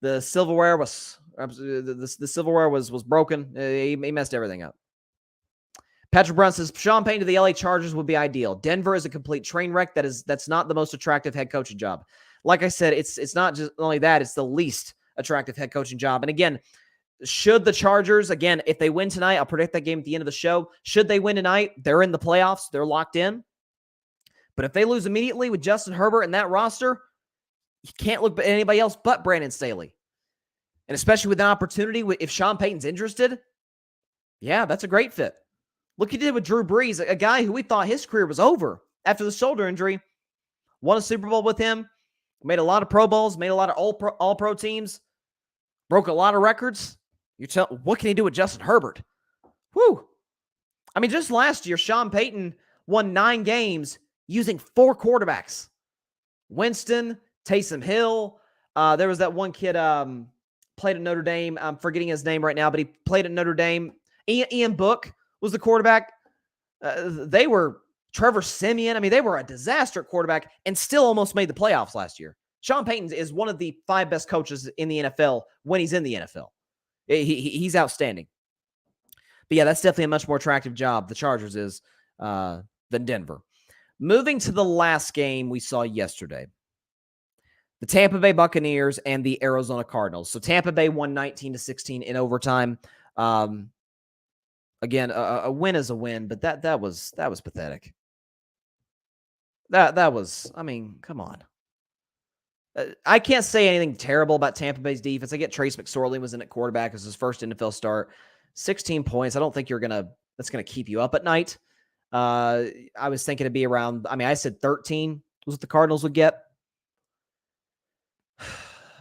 The silverware was broken. He messed everything up. Patrick Brown says Sean Payton to the LA Chargers would be ideal. Denver is a complete train wreck. That's not the most attractive head coaching job. Like I said, it's not just only that, it's the least attractive head coaching job. And again, should the Chargers, again, if they win tonight, I'll predict that game at the end of the show. Should they win tonight, they're in the playoffs. They're locked in. But if they lose immediately with Justin Herbert and that roster, you can't look at anybody else but Brandon Staley. And especially with an opportunity, if Sean Payton's interested, yeah, that's a great fit. Look what he did with Drew Brees, a guy who we thought his career was over after the shoulder injury. Won a Super Bowl with him. Made a lot of Pro Bowls. Made a lot of all-pro teams. Broke a lot of records. What can he do with Justin Herbert? Whew. I mean, just last year, Sean Payton won 9 games using 4 quarterbacks. Winston, Taysom Hill. There was that one kid played at Notre Dame. I'm forgetting his name right now, but he played at Notre Dame. Ian Book was the quarterback. They were Trevor Siemian. I mean, they were a disaster at quarterback and still almost made the playoffs last year. Sean Payton is one of the 5 best coaches in the NFL when he's in the NFL. He's outstanding. But yeah, that's definitely a much more attractive job, the Chargers is, than Denver. Moving to the last game we saw yesterday. The Tampa Bay Buccaneers and the Arizona Cardinals. So Tampa Bay won 19-16 in overtime. Again, a win is a win, but that was pathetic. That was, I mean, come on. I can't say anything terrible about Tampa Bay's defense. I get Trace McSorley was in at quarterback. It was his first NFL start. 16 points. I don't think that's gonna keep you up at night. I was thinking it'd be around, I said 13 was what the Cardinals would get.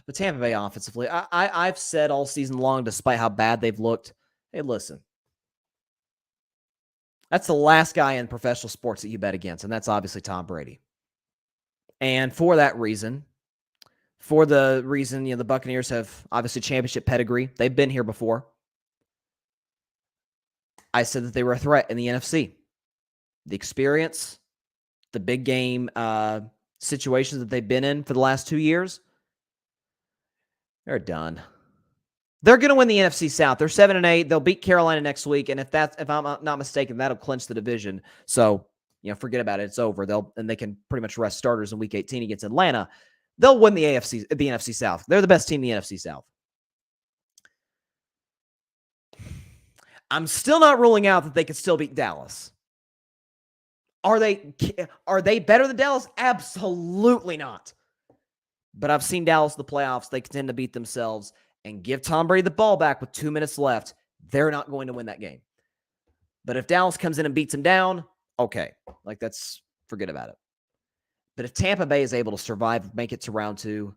But Tampa Bay offensively, I've said all season long, despite how bad they've looked, hey, listen. That's the last guy in professional sports that you bet against, and that's obviously Tom Brady. And for that reason, the Buccaneers have obviously championship pedigree. They've been here before. I said that they were a threat in the NFC. The experience, the big game situations that they've been in for the last 2 years, they're done. They're going to win the NFC South. They're 7-8. They'll beat Carolina next week, and if I'm not mistaken, that'll clinch the division. So, forget about it. It's over. They can pretty much rest starters in Week 18 against Atlanta. They'll win the NFC South. They're the best team in the NFC South. I'm still not ruling out that they could still beat Dallas. Are they better than Dallas? Absolutely not. But I've seen Dallas in the playoffs. They tend to beat themselves and give Tom Brady the ball back with 2 minutes left. They're not going to win that game. But if Dallas comes in and beats them down, okay. Like, that's, forget about it. But if Tampa Bay is able to survive, make it to round 2,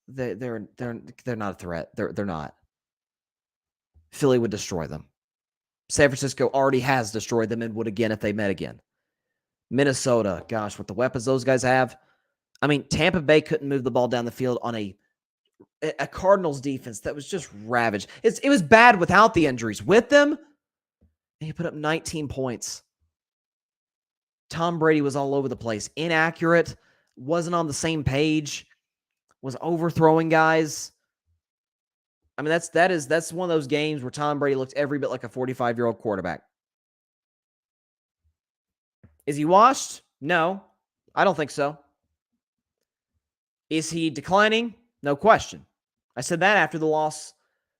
they're not a threat. They're not. Philly would destroy them. San Francisco already has destroyed them and would again if they met again. Minnesota, gosh, what the weapons those guys have. I mean, Tampa Bay couldn't move the ball down the field on a Cardinals defense that was just ravaged. It was bad without the injuries. With them, he put up 19 points. Tom Brady was all over the place. Inaccurate, wasn't on the same page, was overthrowing guys. I mean, that's one of those games where Tom Brady looked every bit like a 45-year-old quarterback. Is he washed? No, I don't think so. Is he declining? No question. I said that after the loss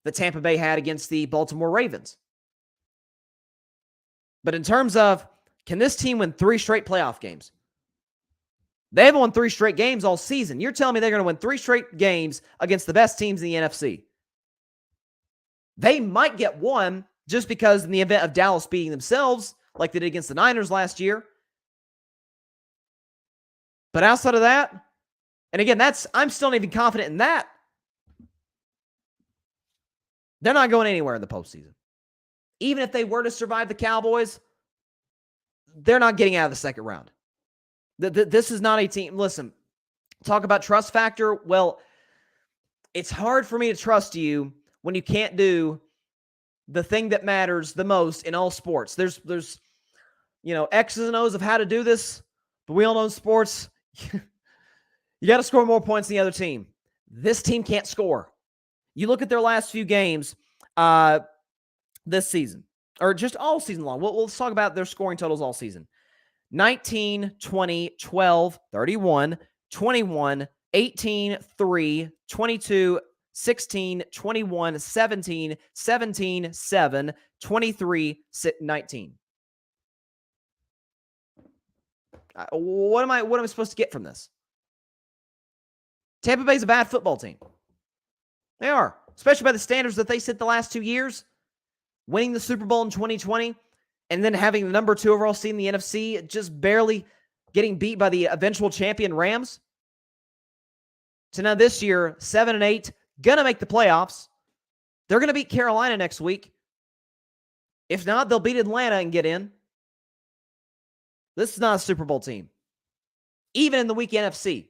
that Tampa Bay had against the Baltimore Ravens. But in terms of, can this team win 3 straight playoff games? They haven't won 3 straight games all season. You're telling me they're going to win 3 straight games against the best teams in the NFC. They might get one just because in the event of Dallas beating themselves, like they did against the Niners last year. But outside of that, and again, I'm still not even confident in that. They're not going anywhere in the postseason. Even if they were to survive the Cowboys, they're not getting out of the second round. This is not a team. Listen, talk about trust factor. Well, it's hard for me to trust you when you can't do the thing that matters the most in all sports. There's X's and O's of how to do this, but we all know in sports, you got to score more points than the other team. This team can't score. You look at their last few games this season, or just all season long. Let's talk about their scoring totals all season. 19, 20, 12, 31, 21, 18, 3, 22, 16, 21, 17, 17, 7, 23, 19. What am I supposed to get from this? Tampa Bay's a bad football team. They are, especially by the standards that they set the last 2 years. Winning the Super Bowl in 2020 and then having the number 2 overall seed in the NFC, just barely getting beat by the eventual champion Rams. So now this year, 7-8, gonna make the playoffs. They're gonna beat Carolina next week. If not, they'll beat Atlanta and get in. This is not a Super Bowl team. Even in the weak NFC.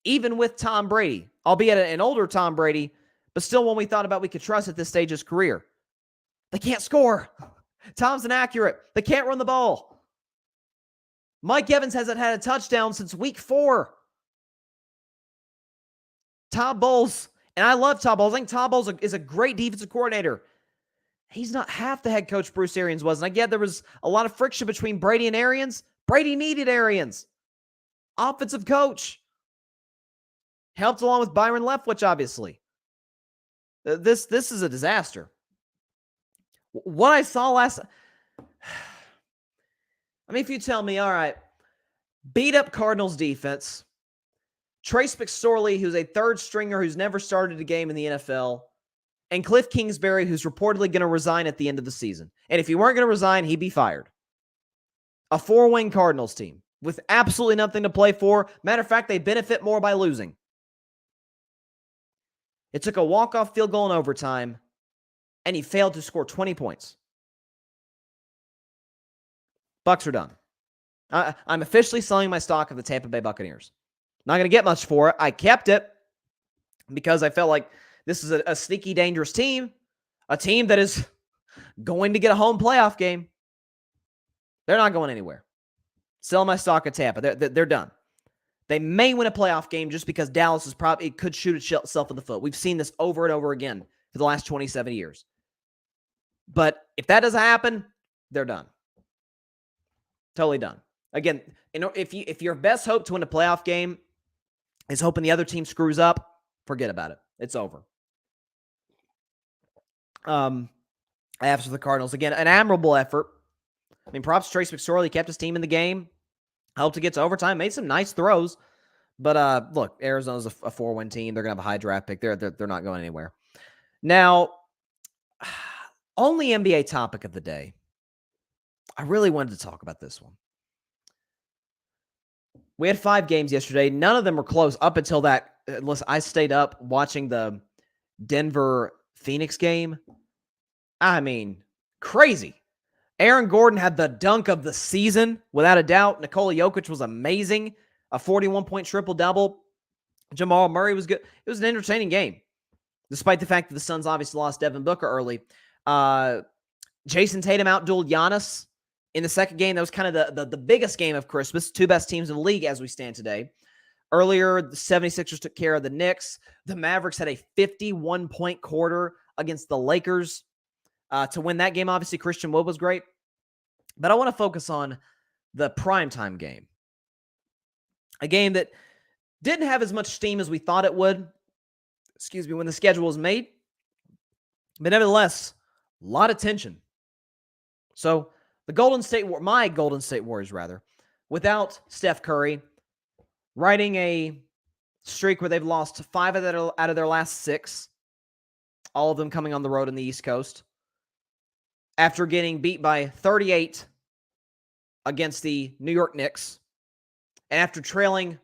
Even with Tom Brady, albeit an older Tom Brady, but still one we thought about we could trust at this stage of his career. They can't score. Tom's inaccurate. They can't run the ball. Mike Evans hasn't had a touchdown since week 4. Todd Bowles, and I love Todd Bowles. I think Todd Bowles is a great defensive coordinator. He's not half the head coach Bruce Arians was. And I get there was a lot of friction between Brady and Arians. Brady needed Arians. Offensive coach. Helped along with Byron Leftwich, obviously. This is a disaster. What I saw last... I mean, if you tell me, all right, beat up Cardinals defense, Trace McSorley, who's a third stringer who's never started a game in the NFL, and Cliff Kingsbury, who's reportedly going to resign at the end of the season. And if he weren't going to resign, he'd be fired. A 4-win Cardinals team with absolutely nothing to play for. Matter of fact, they benefit more by losing. It took a walk-off field goal in overtime, and he failed to score 20 points. Bucks are done. I'm officially selling my stock of the Tampa Bay Buccaneers. Not going to get much for it. I kept it because I felt like this is a sneaky, dangerous team. A team that is going to get a home playoff game. They're not going anywhere. Sell my stock at Tampa. They're done. They may win a playoff game just because Dallas is probably could shoot itself in the foot. We've seen this over and over again for the last 27 years. But if that doesn't happen, they're done. Totally done. Again, if your best hope to win a playoff game is hoping the other team screws up, forget about it. It's over. After the Cardinals, again, an admirable effort. I mean, props to Trace McSorley, kept his team in the game, helped to get to overtime, made some nice throws. But look, Arizona's a 4-win team. They're going to have a high draft pick. They're not going anywhere. Now, only NBA topic of the day. I really wanted to talk about this one. We had 5 games yesterday. None of them were close up until that. Listen, I stayed up watching the Denver-Phoenix game. I mean, crazy. Aaron Gordon had the dunk of the season, without a doubt. Nikola Jokic was amazing. A 41-point triple-double. Jamal Murray was good. It was an entertaining game, despite the fact that the Suns obviously lost Devin Booker early. Jason Tatum outdueled Giannis in the second game. That was kind of the biggest game of Christmas. 2 best teams in the league as we stand today. Earlier, the 76ers took care of the Knicks. The Mavericks had a 51-point quarter against the Lakers. To win that game, obviously, Christian Wood was great. But I want to focus on the primetime game. A game that didn't have as much steam as we thought it would. When the schedule was made. But nevertheless, a lot of tension. So, my Golden State Warriors, without Steph Curry, riding a streak where they've lost 5 out of their last 6, all of them coming on the road in the East Coast, after getting beat by 38 against the New York Knicks, and after trailing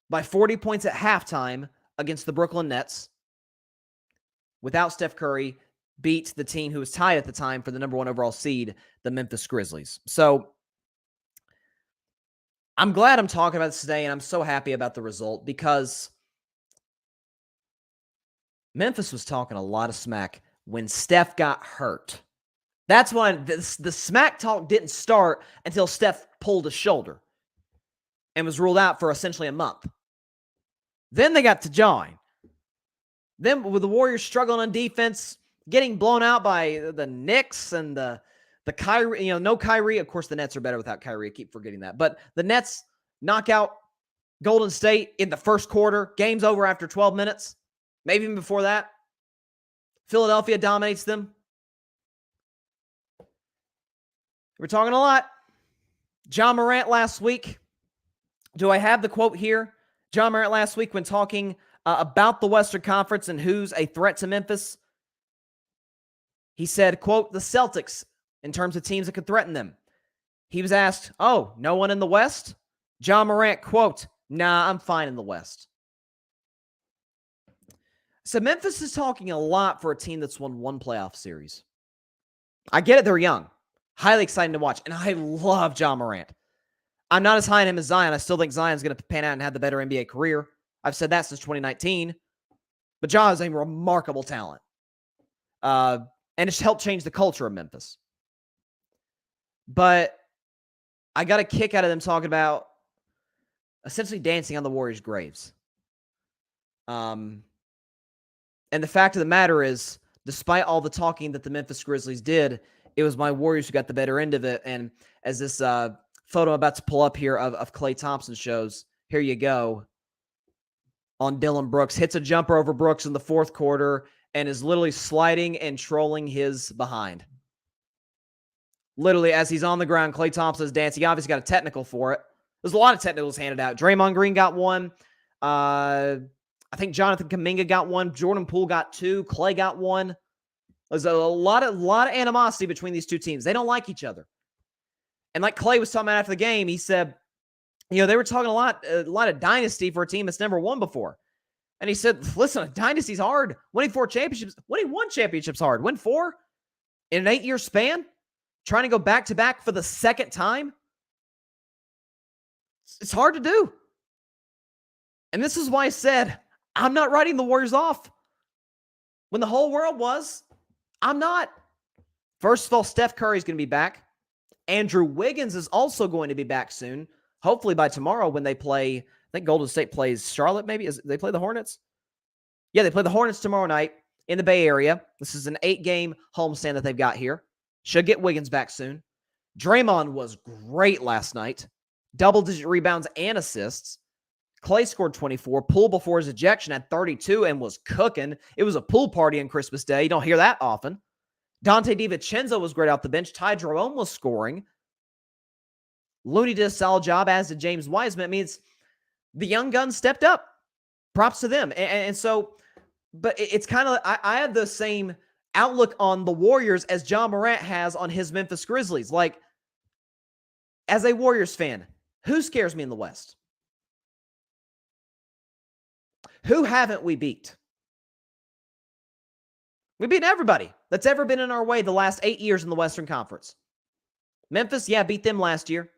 by 40 points at halftime against the Brooklyn Nets, without Steph Curry, beat the team who was tied at the time for the number 1 overall seed, the Memphis Grizzlies. So, I'm glad I'm talking about this today, and I'm so happy about the result because Memphis was talking a lot of smack when Steph got hurt. That's when the smack talk didn't start until Steph pulled his shoulder and was ruled out for essentially a month. Then they got to jawing. Then with the Warriors struggling on defense, getting blown out by the Knicks and the Kyrie, no Kyrie. Of course, the Nets are better without Kyrie. I keep forgetting that. But the Nets knock out Golden State in the first quarter. Game's over after 12 minutes. Maybe even before that. Philadelphia dominates them. We're talking a lot. John Morant last week. Do I have the quote here? John Morant last week when talking about the Western Conference and who's a threat to Memphis. He said, quote, the Celtics, in terms of teams that could threaten them. He was asked, oh, no one in the West? John Morant, quote, nah, I'm fine in the West. So Memphis is talking a lot for a team that's won 1 playoff series. I get it, they're young. Highly exciting to watch. And I love John Morant. I'm not as high on him as Zion. I still think Zion's going to pan out and have the better NBA career. I've said that since 2019. But John is a remarkable talent. And it's helped change the culture of Memphis. But I got a kick out of them talking about essentially dancing on the Warriors' graves. And the fact of the matter is, despite all the talking that the Memphis Grizzlies did, it was my Warriors who got the better end of it. And as this photo I'm about to pull up here of Klay Thompson shows, here you go. On Dylan Brooks. Hits a jumper over Brooks in the 4th quarter and is literally sliding and trolling his behind. Literally, as he's on the ground, Klay Thompson is dancing. He obviously got a technical for it. There's a lot of technicals handed out. Draymond Green got one. I think Jonathan Kuminga got one. Jordan Poole got 2. Klay got 1. There's a lot of animosity between these 2 teams. They don't like each other. And like Klay was talking about after the game, he said, they were talking a lot of dynasty for a team that's never won before. And he said, listen, a dynasty's hard. Winning 1 championship's hard. Win 4 in an 8-year span? Trying to go back-to-back for the 2nd time? It's hard to do. And this is why I said, I'm not writing the Warriors off. When the whole world was, I'm not. First of all, Steph Curry's going to be back. Andrew Wiggins is also going to be back soon. Hopefully by tomorrow when they play, I think Golden State plays Charlotte maybe. They play the Hornets? Yeah, they play the Hornets tomorrow night in the Bay Area. This is an 8-game homestand that they've got here. Should get Wiggins back soon. Draymond was great last night. Double-digit rebounds and assists. Klay scored 24. Poole before his ejection had 32 and was cooking. It was a pool party on Christmas Day. You don't hear that often. Dante DiVincenzo was great off the bench. Ty Jerome was scoring. Looney did a solid job, as did James Wiseman. I mean, it's the young guns stepped up. Props to them. And so, but it's kind of, I have the same outlook on the Warriors as John Morant has on his Memphis Grizzlies. Like, as a Warriors fan, who scares me in the West? Who haven't we beat? We beat everybody that's ever been in our way the last 8 years in the Western Conference. Memphis, yeah, beat them last year.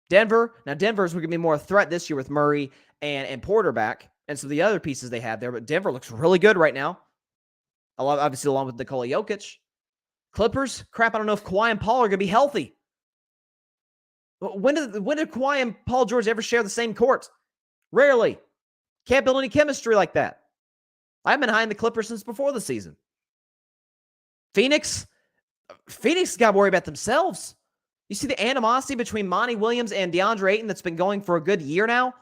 Denver, now Denver's going to be more a threat this year with Murray and Porter back, and so the other pieces they have there, but Denver looks really good right now. Obviously, along with Nikola Jokic. Clippers, crap, I don't know if Kawhi and Paul are going to be healthy. When did Kawhi and Paul George ever share the same court? Rarely. Can't build any chemistry like that. I've been high in the Clippers since before the season. Phoenix got to worry about themselves. You see the animosity between Monty Williams and DeAndre Ayton that's been going for a good year now?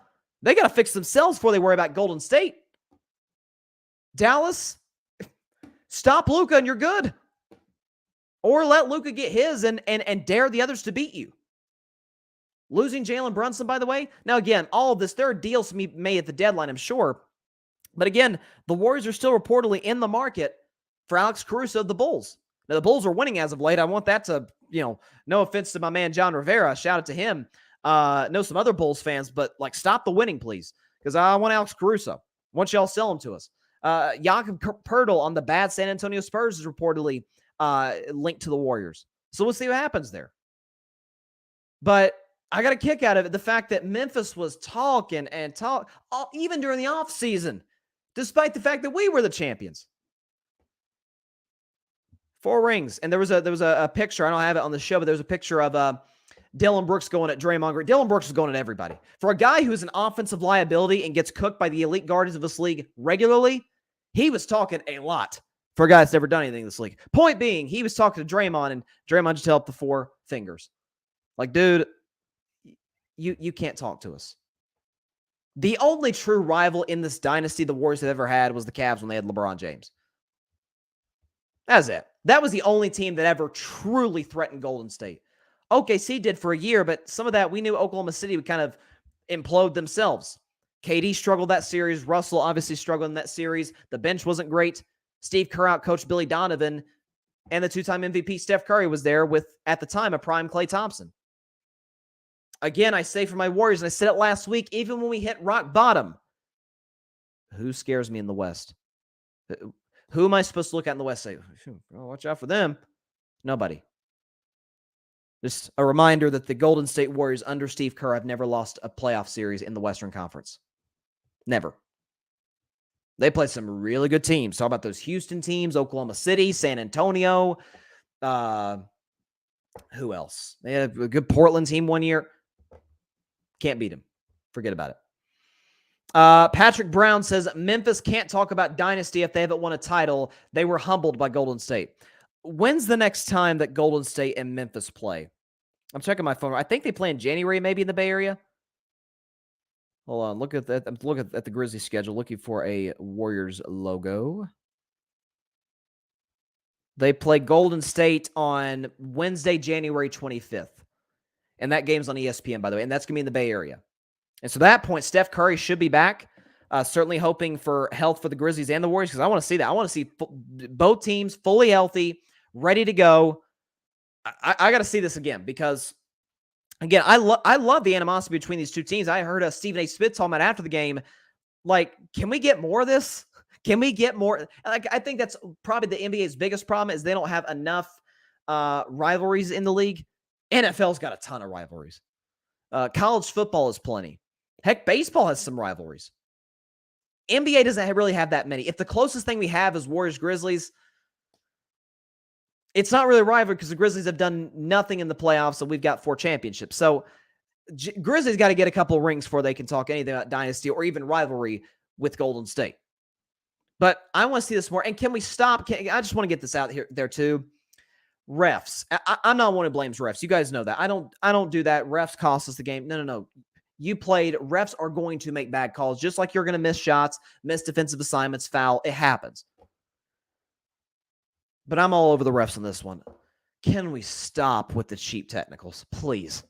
They got to fix themselves before they worry about Golden State. Dallas, stop Luka and you're good. Or let Luka get his and dare the others to beat you. Losing Jalen Brunson, by the way. Now, again, all of this, there are deals to be made at the deadline, I'm sure. But again, the Warriors are still reportedly in the market for Alex Caruso of the Bulls. Now, the Bulls are winning as of late. I want that to, no offense to my man John Rivera. Shout out to him. Know some other Bulls fans, but stop the winning, please. Because I want Alex Caruso. I want y'all sell him to us. Jakob Poeltl on the bad San Antonio Spurs is reportedly linked to the Warriors. So we'll see what happens there. But I got a kick out of it. The fact that Memphis was talking even during the offseason, despite the fact that we were the champions. 4 rings. And there was a picture. I don't have it on the show, but there was a picture of Dillon Brooks going at Draymond Green. Dillon Brooks is going at everybody. For a guy who's an offensive liability and gets cooked by the elite guards of this league regularly, he was talking a lot for a guy that's never done anything in this league. Point being, he was talking to Draymond, and Draymond just held up the 4 fingers. Like, dude, you can't talk to us. The only true rival in this dynasty the Warriors have ever had was the Cavs when they had LeBron James. That's it. That was the only team that ever truly threatened Golden State. OKC did for a year, but some of that we knew Oklahoma City would kind of implode themselves. KD struggled that series. Russell obviously struggled in that series. The bench wasn't great. Steve Kerr outcoached Billy Donovan, and the 2-time MVP Steph Curry was there with, at the time, a prime Klay Thompson. Again, I say for my Warriors, and I said it last week, even when we hit rock bottom, who scares me in the West? Who am I supposed to look at in the West and say, oh, watch out for them? Nobody. Just a reminder that the Golden State Warriors under Steve Kerr have never lost a playoff series in the Western Conference. Never. They played some really good teams. Talk about those Houston teams, Oklahoma City, San Antonio. Who else? They had a good Portland team one year. Can't beat them. Forget about it. Patrick Brown says, Memphis can't talk about dynasty if they haven't won a title. They were humbled by Golden State. When's the next time that Golden State and Memphis play? I'm checking my phone. I think they play in January, maybe in the Bay Area. Hold on. Look at that. I'm looking at the Grizzlies schedule, looking for a Warriors logo. They play Golden State on Wednesday, January 25th. And that game's on ESPN, by the way. And that's going to be in the Bay Area. And so at that point, Steph Curry should be back. Certainly hoping for health for the Grizzlies and the Warriors, because I want to see that. I want to see both teams fully healthy, ready to go. I got to see this again because, again, I love the animosity between these two teams. I heard Stephen A. Smith talking about after the game, like, can we get more of this? Can we get more? Like, I think that's probably the NBA's biggest problem is they don't have enough rivalries in the league. NFL's got a ton of rivalries. College football is plenty. Heck, baseball has some rivalries. NBA doesn't really have that many. If the closest thing we have is Warriors-Grizzlies, it's not really a rivalry because the Grizzlies have done nothing in the playoffs, and we've got 4 championships. So Grizzlies got to get a couple of rings before they can talk anything about dynasty or even rivalry with Golden State. But I want to see this more. And can we stop? I just want to get this out there too. Refs. I'm not one who blames refs. You guys know that. I don't do that. Refs cost us the game. No. You played. Refs are going to make bad calls, just like you're going to miss shots, miss defensive assignments, foul. It happens. But I'm all over the refs on this one. Can we stop with the cheap technicals, please?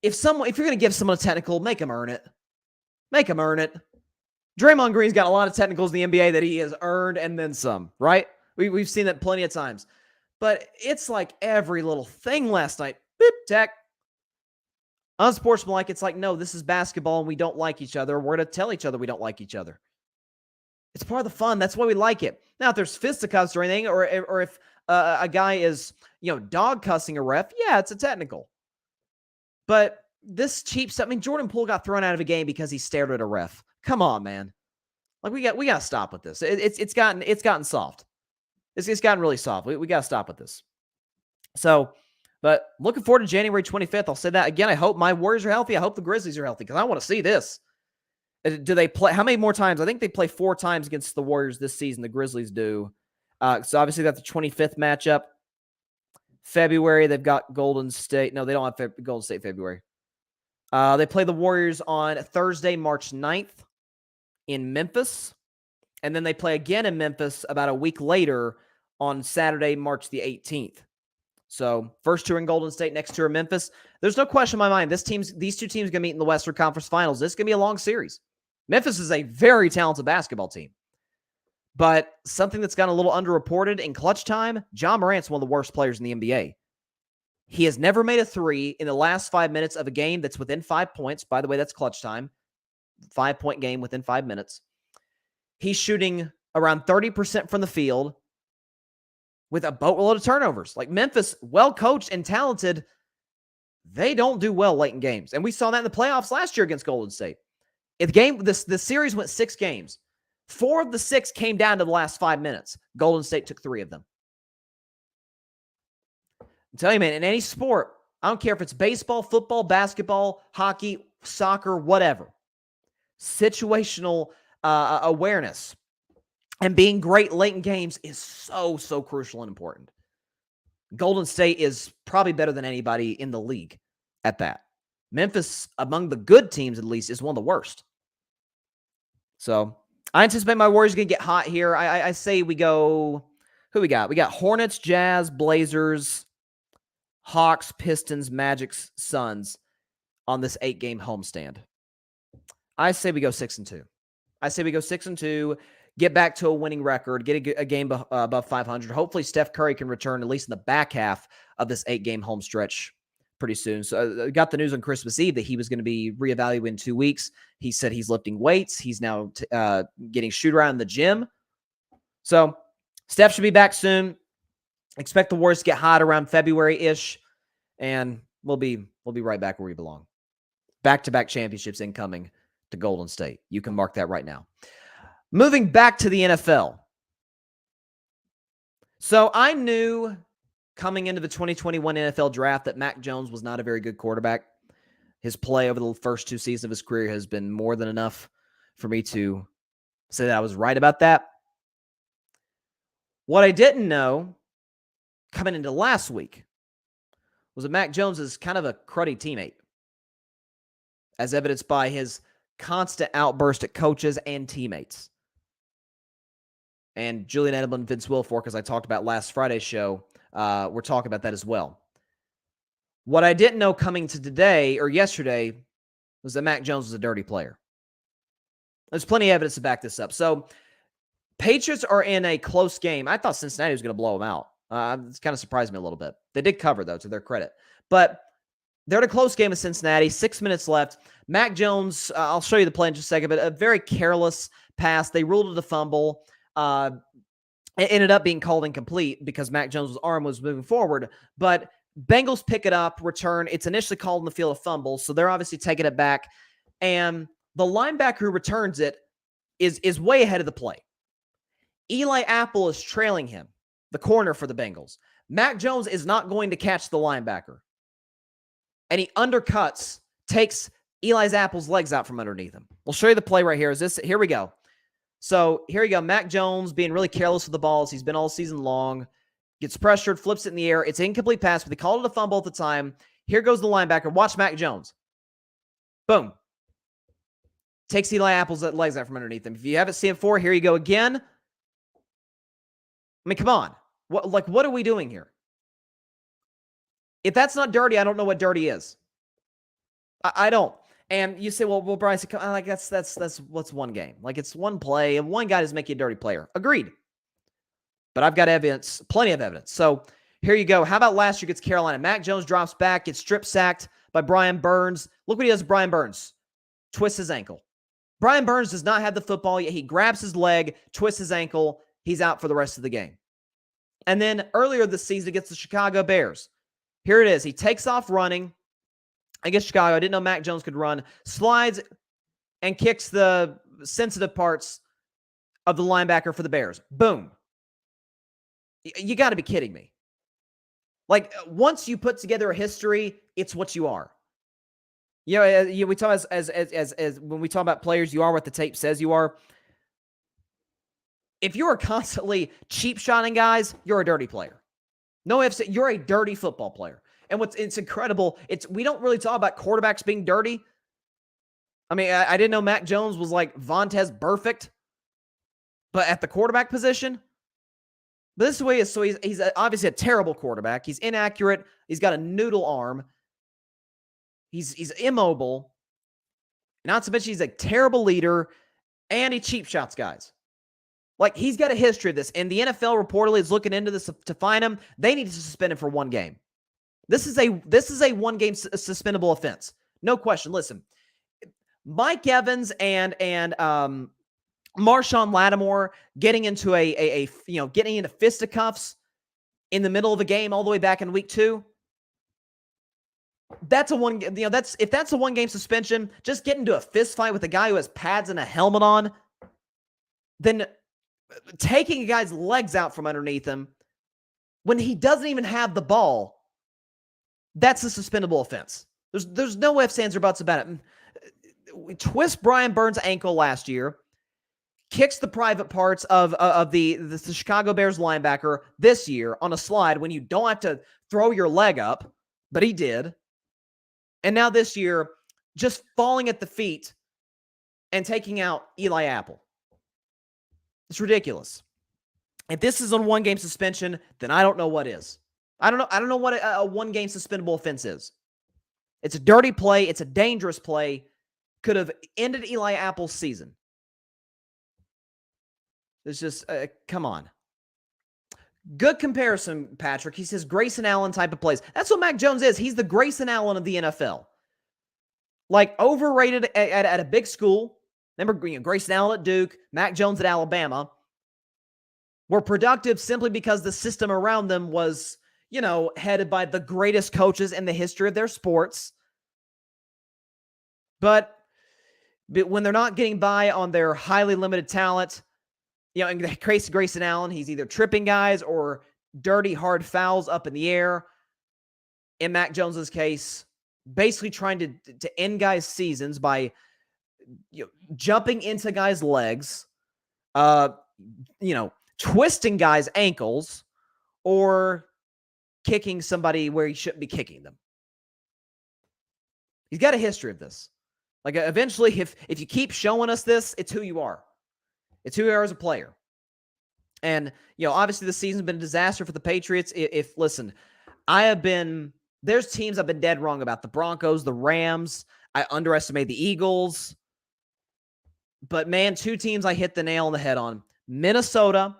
if you're going to give someone a technical, make them earn it. Make them earn it. Draymond Green's got a lot of technicals in the NBA that he has earned and then some, right? We've seen that plenty of times. But it's like every little thing last night. Boop, tech. Unsportsmanlike, it's like, no, this is basketball and we don't like each other. We're going to tell each other we don't like each other. It's part of the fun. That's why we like it. Now, if there's fisticuffs or anything, or if a guy is, dog cussing a ref, yeah, it's a technical. But this cheap stuff, Jordan Poole got thrown out of a game because he stared at a ref. Come on, man. Like, we got to stop with this. It's gotten soft. It's gotten really soft. We got to stop with this. So, but looking forward to January 25th. I'll say that again. I hope my Warriors are healthy. I hope the Grizzlies are healthy because I want to see this. Do they play? How many more times? I think they play 4 times against the Warriors this season. The Grizzlies do. So obviously that's the 25th matchup. February, they've got Golden State. No, they don't have Golden State February. They play the Warriors on Thursday, March 9th in Memphis. And then they play again in Memphis about a week later on Saturday, March the 18th. So first tour in Golden State, next tour in Memphis. There's no question in my mind. These 2 teams are going to meet in the Western Conference Finals. This is going to be a long series. Memphis is a very talented basketball team. But something that's gotten a little underreported in clutch time, John Morant's one of the worst players in the NBA. He has never made a 3 in the last 5 minutes of a game that's within 5 points. By the way, that's clutch time. 5-point game within 5 minutes. He's shooting around 30% from the field with a boatload of turnovers. Like Memphis, well coached and talented, they don't do well late in games. And we saw that in the playoffs last year against Golden State. The series went 6 games. 4 of the 6 came down to the last 5 minutes. Golden State took 3 of them. I'm telling you, man, in any sport, I don't care if it's baseball, football, basketball, hockey, soccer, whatever. Situational awareness and being great late in games is so, so crucial and important. Golden State is probably better than anybody in the league at that. Memphis, among the good teams at least, is one of the worst. So I anticipate my Warriors are going to get hot here. I say we go, who we got? We got Hornets, Jazz, Blazers, Hawks, Pistons, Magic, Suns on this 8-game homestand. I say we go 6-2. I say we go 6-2, get back to a winning record, get a game above 500. Hopefully Steph Curry can return at least in the back half of this 8-game home stretch pretty soon. So I got the news on Christmas Eve that he was going to be reevaluated in 2 weeks. He said he's lifting weights. He's now getting shoot around in the gym. So Steph should be back soon. Expect the Warriors to get hot around February-ish, and we'll be right back where we belong. Back-to-back championships incoming to Golden State. You can mark that right now. Moving back to the NFL. So I knew coming into the 2021 NFL draft that Mac Jones was not a very good quarterback. His play over the first 2 seasons of his career has been more than enough for me to say that I was right about that. What I didn't know coming into last week was that Mac Jones is kind of a cruddy teammate, as evidenced by his constant outburst at coaches and teammates. And Julian Edelman and Vince Wilfork, as I talked about last Friday's show, we're talking about that as well. What I didn't know coming to today or yesterday was that Mac Jones was a dirty player. There's plenty of evidence to back this up. So Patriots are in a close game. I thought Cincinnati was going to blow them out. It's kind of surprised me a little bit. They did cover, though, to their credit. But they're in a close game with Cincinnati. 6 minutes left. Mac Jones, I'll show you the play in just a second, but a very careless pass. They ruled it a fumble. It ended up being called incomplete because Mac Jones' arm was moving forward. But Bengals pick it up, return. It's initially called in the field a fumble, so they're obviously taking it back. And the linebacker who returns it is way ahead of the play. Eli Apple is trailing him, the corner for the Bengals. Mac Jones is not going to catch the linebacker. And he undercuts, takes Eli Apple's legs out from underneath him. We'll show you the play right here. Here we go. So here we go. Mac Jones being really careless with the balls. He's been all season long. Gets pressured, flips it in the air. It's an incomplete pass, but they called it a fumble at the time. Here goes the linebacker. Watch Mac Jones. Boom. Takes Eli Apple's legs out from underneath him. If you haven't seen it before, here you go again. I mean, come on. What are we doing here? If that's not dirty, I don't know what dirty is. I don't. And you say, well, Bryson, like that's what's one game. Like it's one play, and one guy doesn't make you a dirty player. Agreed. But I've got evidence, plenty of evidence. So here you go. How about last year against Carolina? Mac Jones drops back, gets strip sacked by Brian Burns. Look what he does to Brian Burns. Twists his ankle. Brian Burns does not have the football yet. He grabs his leg, twists his ankle. He's out for the rest of the game. And then earlier this season against the Chicago Bears. Here it is. He takes off running against Chicago. I didn't know Mac Jones could run. Slides and kicks the sensitive parts of the linebacker for the Bears. Boom. You got to be kidding me. Like, once you put together a history, it's what you are. You know, we talk as when we talk about players, you are what the tape says you are. If you are constantly cheap shotting guys, you're a dirty player. No ifs, you're a dirty football player. And it's incredible. We don't really talk about quarterbacks being dirty. I mean, I didn't know Mac Jones was like Vontaze perfect, but at the quarterback position. But this is the way he is. So he's obviously a terrible quarterback. He's inaccurate. He's got a noodle arm. He's immobile. Not to mention he's a terrible leader, and he cheap shots guys. Like, he's got a history of this, and the NFL reportedly is looking into this to find him. They need to suspend him for one game. This is a one-game suspendable offense. No question. Listen, Mike Evans and Marshawn Lattimore getting into getting into fisticuffs in the middle of a game all the way back in week 2. That's a one. If that's a one-game suspension, just get into a fist fight with a guy who has pads and a helmet on, then taking a guy's legs out from underneath him when he doesn't even have the ball, that's a suspendable offense. There's no ifs, ands, or buts about it. We twist Brian Burns' ankle last year, kicks the private parts of the Chicago Bears linebacker this year on a slide when you don't have to throw your leg up, but he did. And now this year, just falling at the feet and taking out Eli Apple. It's ridiculous. If this is on one-game suspension, then I don't know what is. I don't know what a one-game suspendable offense is. It's a dirty play. It's a dangerous play. Could have ended Eli Apple's season. It's just, come on. Good comparison, Patrick. He says Grayson Allen type of plays. That's what Mac Jones is. He's the Grayson Allen of the NFL. Like, overrated at a big school. Remember, Grayson Allen at Duke, Mac Jones at Alabama. Were productive simply because the system around them was, headed by the greatest coaches in the history of their sports. But when they're not getting by on their highly limited talent, and Grayson Allen, he's either tripping guys or dirty, hard fouls up in the air. In Mac Jones's case, basically trying to end guys' seasons by jumping into guys' legs, twisting guys' ankles, or kicking somebody where he shouldn't be kicking them. He's got a history of this. Like, eventually, if you keep showing us this, it's who you are. It's who you are as a player. And, obviously this season's been a disaster for the Patriots. Listen, there's teams I've been dead wrong about. The Broncos, the Rams. I underestimate the Eagles. But, man, two teams I hit the nail on the head on. Minnesota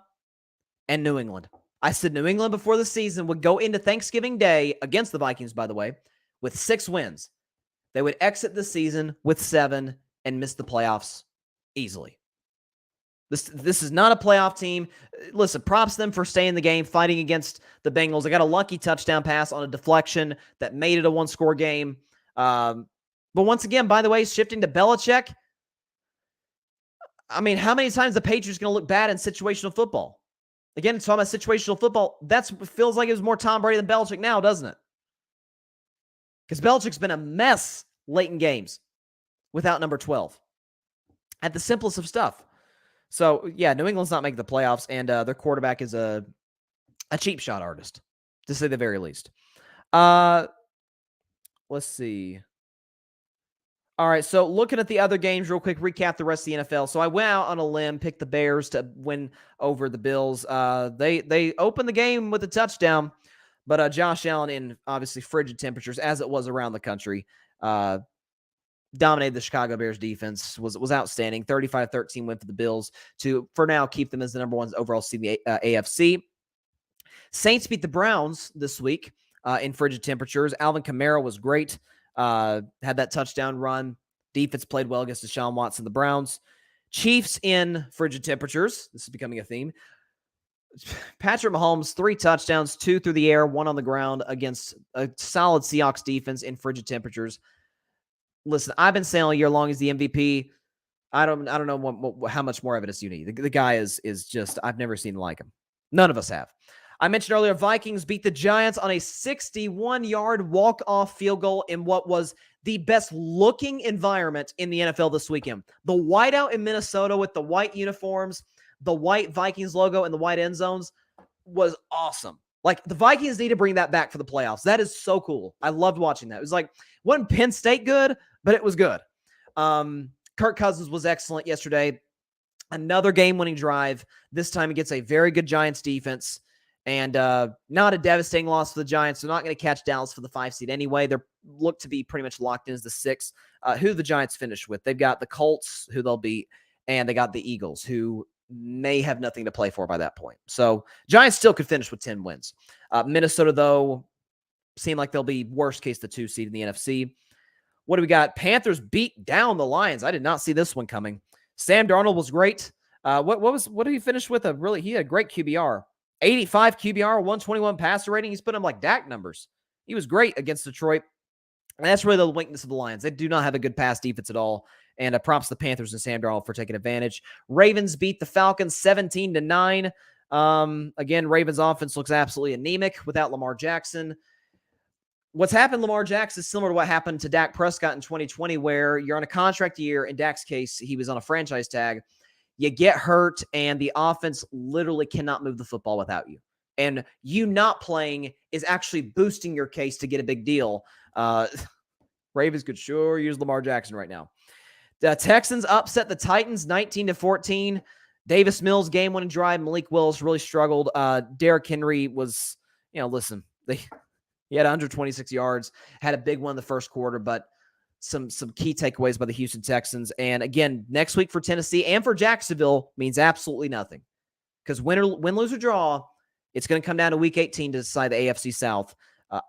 and New England. I said New England before the season would go into Thanksgiving Day, against the Vikings, by the way, with 6 wins. They would exit the season with 7 and miss the playoffs easily. This is not a playoff team. Listen, props to them for staying in the game, fighting against the Bengals. They got a lucky touchdown pass on a deflection that made it a one-score game. But once again, by the way, shifting to Belichick, I mean, how many times the Patriots going to look bad in situational football? Again, talking about situational football, feels like it was more Tom Brady than Belichick now, doesn't it? Because Belichick's been a mess late in games without number 12. At the simplest of stuff. So, yeah, New England's not making the playoffs, and their quarterback is a cheap shot artist, to say the very least. Let's see. All right, so looking at the other games real quick, recap the rest of the NFL. So I went out on a limb, picked the Bears to win over the Bills. They opened the game with a touchdown, But Josh Allen, in obviously frigid temperatures, as it was around the country, dominated the Chicago Bears defense, was outstanding. 35-13 win for the Bills to, for now, keep them as the number one overall seed in the AFC. Saints beat the Browns this week in frigid temperatures. Alvin Kamara was great. Had that touchdown run. Defense played well against Deshaun Watson, the Browns. Chiefs in frigid temperatures. This is becoming a theme. Patrick Mahomes, 3 touchdowns, 2 through the air, 1 on the ground against a solid Seahawks defense in frigid temperatures. Listen, I've been saying all year long he's the MVP. I don't know how much more evidence you need. The guy is just, I've never seen like him. None of us have. I mentioned earlier, Vikings beat the Giants on a 61-yard walk-off field goal in what was the best-looking environment in the NFL this weekend. The whiteout in Minnesota with the white uniforms, the white Vikings logo, and the white end zones was awesome. Like, the Vikings need to bring that back for the playoffs. That is so cool. I loved watching that. It was like, wasn't Penn State good, but it was good. Kirk Cousins was excellent yesterday. Another game-winning drive, this time against a very good Giants defense. And not a devastating loss for the Giants. They're not going to catch Dallas for the 5 seed anyway. They're look to be pretty much locked in as the 6. Who the Giants finish with? They've got the Colts, who they'll beat, and they got the Eagles, who may have nothing to play for by that point. So Giants still could finish with 10 wins. Minnesota, though, seem like they'll be worst case the 2 seed in the NFC. What do we got? Panthers beat down the Lions. I did not see this one coming. Sam Darnold was great. What did he finish with? He had a great QBR. 85 QBR, 121 passer rating. He's put him like Dak numbers. He was great against Detroit. And that's really the weakness of the Lions. They do not have a good pass defense at all. And props to the Panthers and Sam Darnold for taking advantage. Ravens beat the Falcons 17-9. Again, Ravens offense looks absolutely anemic without Lamar Jackson. What's happened to Lamar Jackson is similar to what happened to Dak Prescott in 2020, where you're on a contract year. In Dak's case, he was on a franchise tag. You get hurt, and the offense literally cannot move the football without you. And you not playing is actually boosting your case to get a big deal. Ravens could sure use Lamar Jackson right now. The Texans upset the Titans 19-14. Davis Mills game-winning drive. Malik Willis really struggled. Derrick Henry was, he had 126 yards, had a big one in the first quarter, but some key takeaways by the Houston Texans. And again, next week for Tennessee and for Jacksonville means absolutely nothing, because win, lose, or draw, it's going to come down to week 18 to decide the AFC South.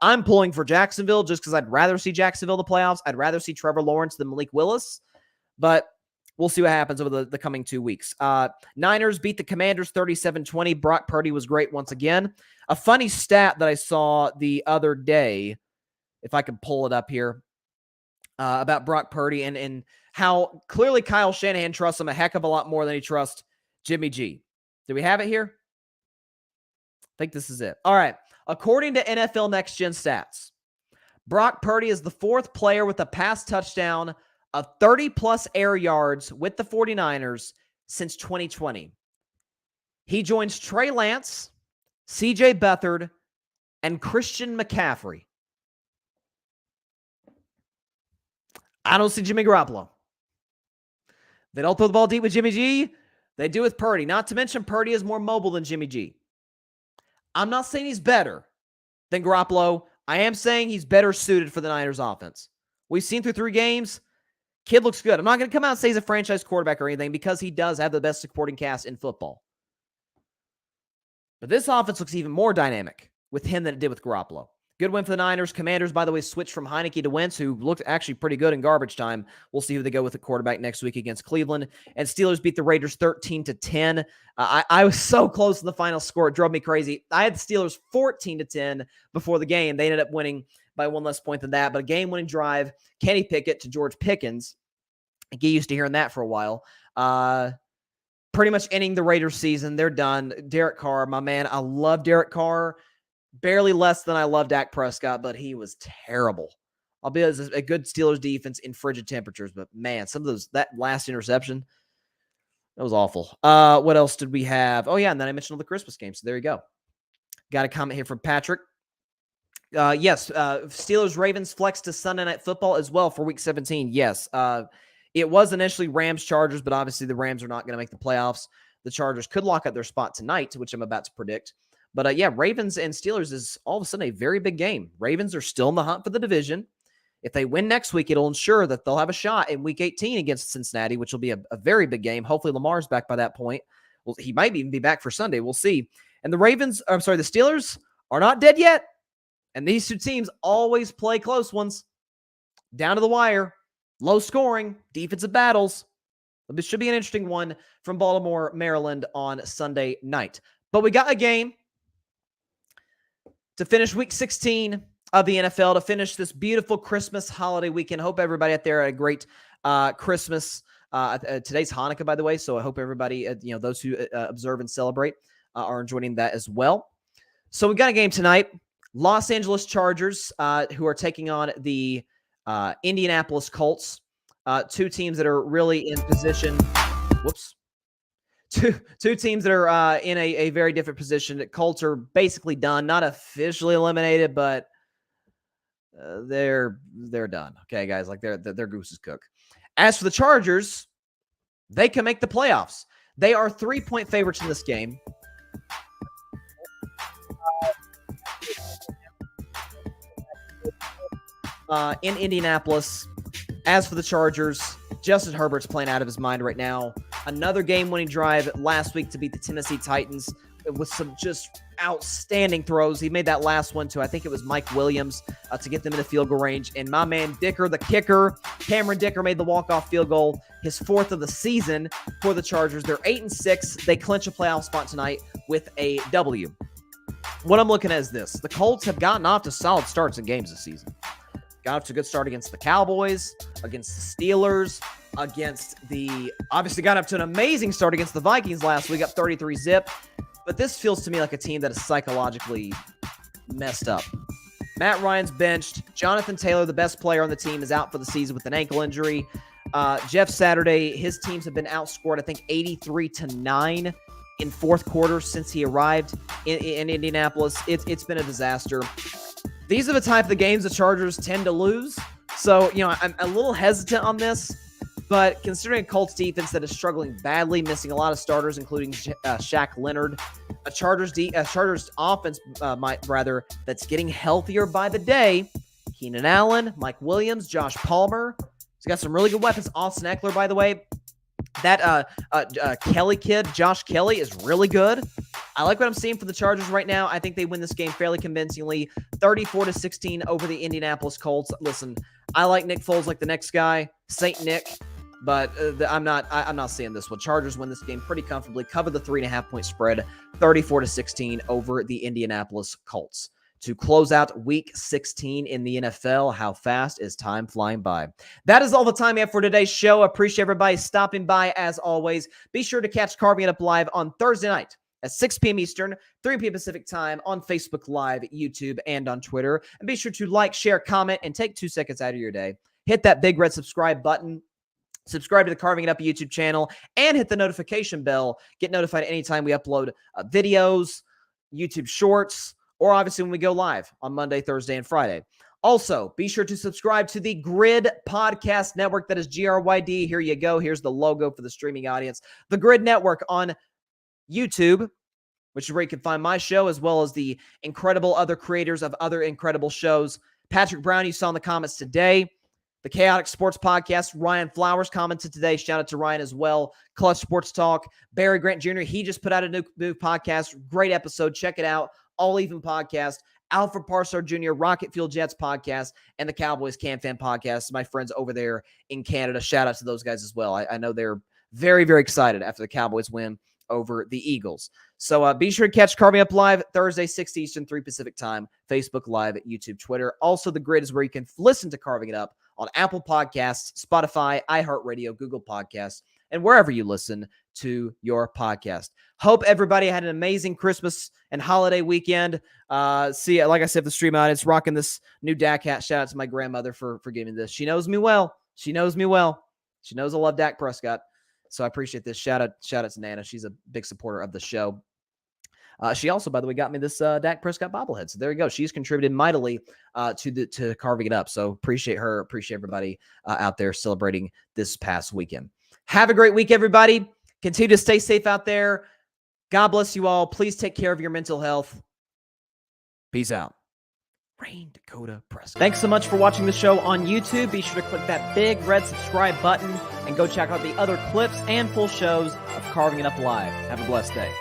I'm pulling for Jacksonville just because I'd rather see Jacksonville in the playoffs. I'd rather see Trevor Lawrence than Malik Willis, but we'll see what happens over the coming 2 weeks. Niners beat the Commanders 37-20. Brock Purdy was great once again. A funny stat that I saw the other day, if I can pull it up here, about Brock Purdy and how clearly Kyle Shanahan trusts him a heck of a lot more than he trusts Jimmy G. Do we have it here? I think this is it. All right. According to NFL Next Gen Stats, Brock Purdy is the 4th player with a pass touchdown of 30-plus air yards with the 49ers since 2020. He joins Trey Lance, C.J. Beathard, and Christian McCaffrey. I don't see Jimmy Garoppolo. They don't throw the ball deep with Jimmy G. They do with Purdy. Not to mention Purdy is more mobile than Jimmy G. I'm not saying he's better than Garoppolo. I am saying he's better suited for the Niners offense. We've seen through 3 games. Kid looks good. I'm not going to come out and say he's a franchise quarterback or anything, because he does have the best supporting cast in football. But this offense looks even more dynamic with him than it did with Garoppolo. Good win for the Niners. Commanders, by the way, switched from Heineke to Wentz, who looked actually pretty good in garbage time. We'll see who they go with at quarterback next week against Cleveland. And Steelers beat the Raiders 13-10. I was so close to the final score. It drove me crazy. I had the Steelers 14-10 before the game. They ended up winning by 1 less point than that. But a game-winning drive, Kenny Pickett to George Pickens. Get used to hearing that for a while. Pretty much ending the Raiders season. They're done. Derek Carr, my man. I love Derek Carr. Barely less than I love Dak Prescott, but he was terrible. Albeit a good Steelers defense in frigid temperatures, but man, that last interception, that was awful. What else did we have? Oh yeah, and then I mentioned all the Christmas games, so there you go. Got a comment here from Patrick. Yes, Steelers-Ravens flex to Sunday Night Football as well for Week 17. Yes, it was initially Rams-Chargers, but obviously the Rams are not going to make the playoffs. The Chargers could lock up their spot tonight, which I'm about to predict. But yeah, Ravens and Steelers is all of a sudden a very big game. Ravens are still in the hunt for the division. If they win next week, it'll ensure that they'll have a shot in Week 18 against Cincinnati, which will be a very big game. Hopefully Lamar's back by that point. Well, he might even be back for Sunday. We'll see. And the Steelers are not dead yet. And these two teams always play close ones. Down to the wire. Low scoring. Defensive battles. This should be an interesting one from Baltimore, Maryland on Sunday night. But we got a game to finish Week 16 of the NFL, to finish this beautiful Christmas holiday weekend. Hope everybody out there had a great Christmas. Today's Hanukkah, by the way, so I hope everybody, those who observe and celebrate are enjoying that as well. So we got a game tonight. Los Angeles Chargers, who are taking on the Indianapolis Colts, two teams that are really in position. Two teams that are in a very different position. The Colts are basically done, not officially eliminated, but they're done. Okay, guys, like their goose is cooked. As for the Chargers, they can make the playoffs. They are 3-point favorites in this game. In Indianapolis. As for the Chargers, Justin Herbert's playing out of his mind right now. Another game-winning drive last week to beat the Tennessee Titans with some just outstanding throws. He made that last one to, I think it was Mike Williams, to get them in the field goal range. And my man Dicker, the kicker, Cameron Dicker, made the walk-off field goal, his 4th of the season for the Chargers. They're 8-6. They clinch a playoff spot tonight with a W. What I'm looking at is this. The Colts have gotten off to solid starts in games this season. Got off to a good start against the Cowboys, against the Steelers, obviously got up to an amazing start against the Vikings last week, up 33-zip. But this feels to me like a team that is psychologically messed up. Matt Ryan's benched. Jonathan Taylor, the best player on the team, is out for the season with an ankle injury. Jeff Saturday, his teams have been outscored, I think, 83-9 in fourth quarter since he arrived in Indianapolis. It's been a disaster. These are the type of the games the Chargers tend to lose. So, I'm a little hesitant on this. But considering a Colts defense that is struggling badly, missing a lot of starters, including Shaq Leonard, a Chargers offense, that's getting healthier by the day. Keenan Allen, Mike Williams, Josh Palmer. He's got some really good weapons. Austin Eckler, by the way. That Kelly kid, Josh Kelly, is really good. I like what I'm seeing for the Chargers right now. I think they win this game fairly convincingly, 34-16 over the Indianapolis Colts. Listen, I like Nick Foles like the next guy, Saint Nick. But I'm not seeing this one. Chargers win this game pretty comfortably, cover the 3.5-point spread, 34-16 over the Indianapolis Colts. To close out Week 16 in the NFL, how fast is time flying by? That is all the time we have for today's show. Appreciate everybody stopping by as always. Be sure to catch Carving It Up Live on Thursday night at 6 p.m. Eastern, 3 p.m. Pacific time on Facebook Live, YouTube, and on Twitter. And be sure to like, share, comment, and take 2 seconds out of your day. Hit that big red subscribe button. Subscribe to the Carving It Up YouTube channel and hit the notification bell. Get notified anytime we upload videos, YouTube shorts, or obviously when we go live on Monday, Thursday, and Friday. Also, be sure to subscribe to the Grid Podcast Network. That is GRYD. Here you go. Here's the logo for the streaming audience. The Grid Network on YouTube, which is where you can find my show, as well as the incredible other creators of other incredible shows. Patrick Brown, you saw in the comments today. The Chaotic Sports Podcast, Ryan Flowers commented today. Shout out to Ryan as well. Clutch Sports Talk, Barry Grant Jr., he just put out a new podcast. Great episode. Check it out. All Even Podcast, Alfred Parsard Jr., Rocket Fuel Jets Podcast, and the Cowboys Can Fan Podcast. My friends over there in Canada, shout out to those guys as well. I know they're very, very excited after the Cowboys win over the Eagles. So be sure to catch Carving Up Live Thursday, 6 Eastern, 3 Pacific time, Facebook Live, YouTube, Twitter. Also, the Grid is where you can listen to Carving It Up on Apple Podcasts, Spotify, iHeartRadio, Google Podcasts, and wherever you listen to your podcast. Hope everybody had an amazing Christmas and holiday weekend. See, like I said, the stream audience rocking this new Dak hat. Shout out to my grandmother for giving me this. She knows me well. She knows me well. She knows I love Dak Prescott. So I appreciate this. Shout out to Nana. She's a big supporter of the show. She also, by the way, got me this Dak Prescott bobblehead. So there you go. She's contributed mightily to Carving It Up. So appreciate her. Appreciate everybody out there celebrating this past weekend. Have a great week, everybody. Continue to stay safe out there. God bless you all. Please take care of your mental health. Peace out. Rain Dakota Prescott. Thanks so much for watching the show on YouTube. Be sure to click that big red subscribe button and go check out the other clips and full shows of Carving It Up Live. Have a blessed day.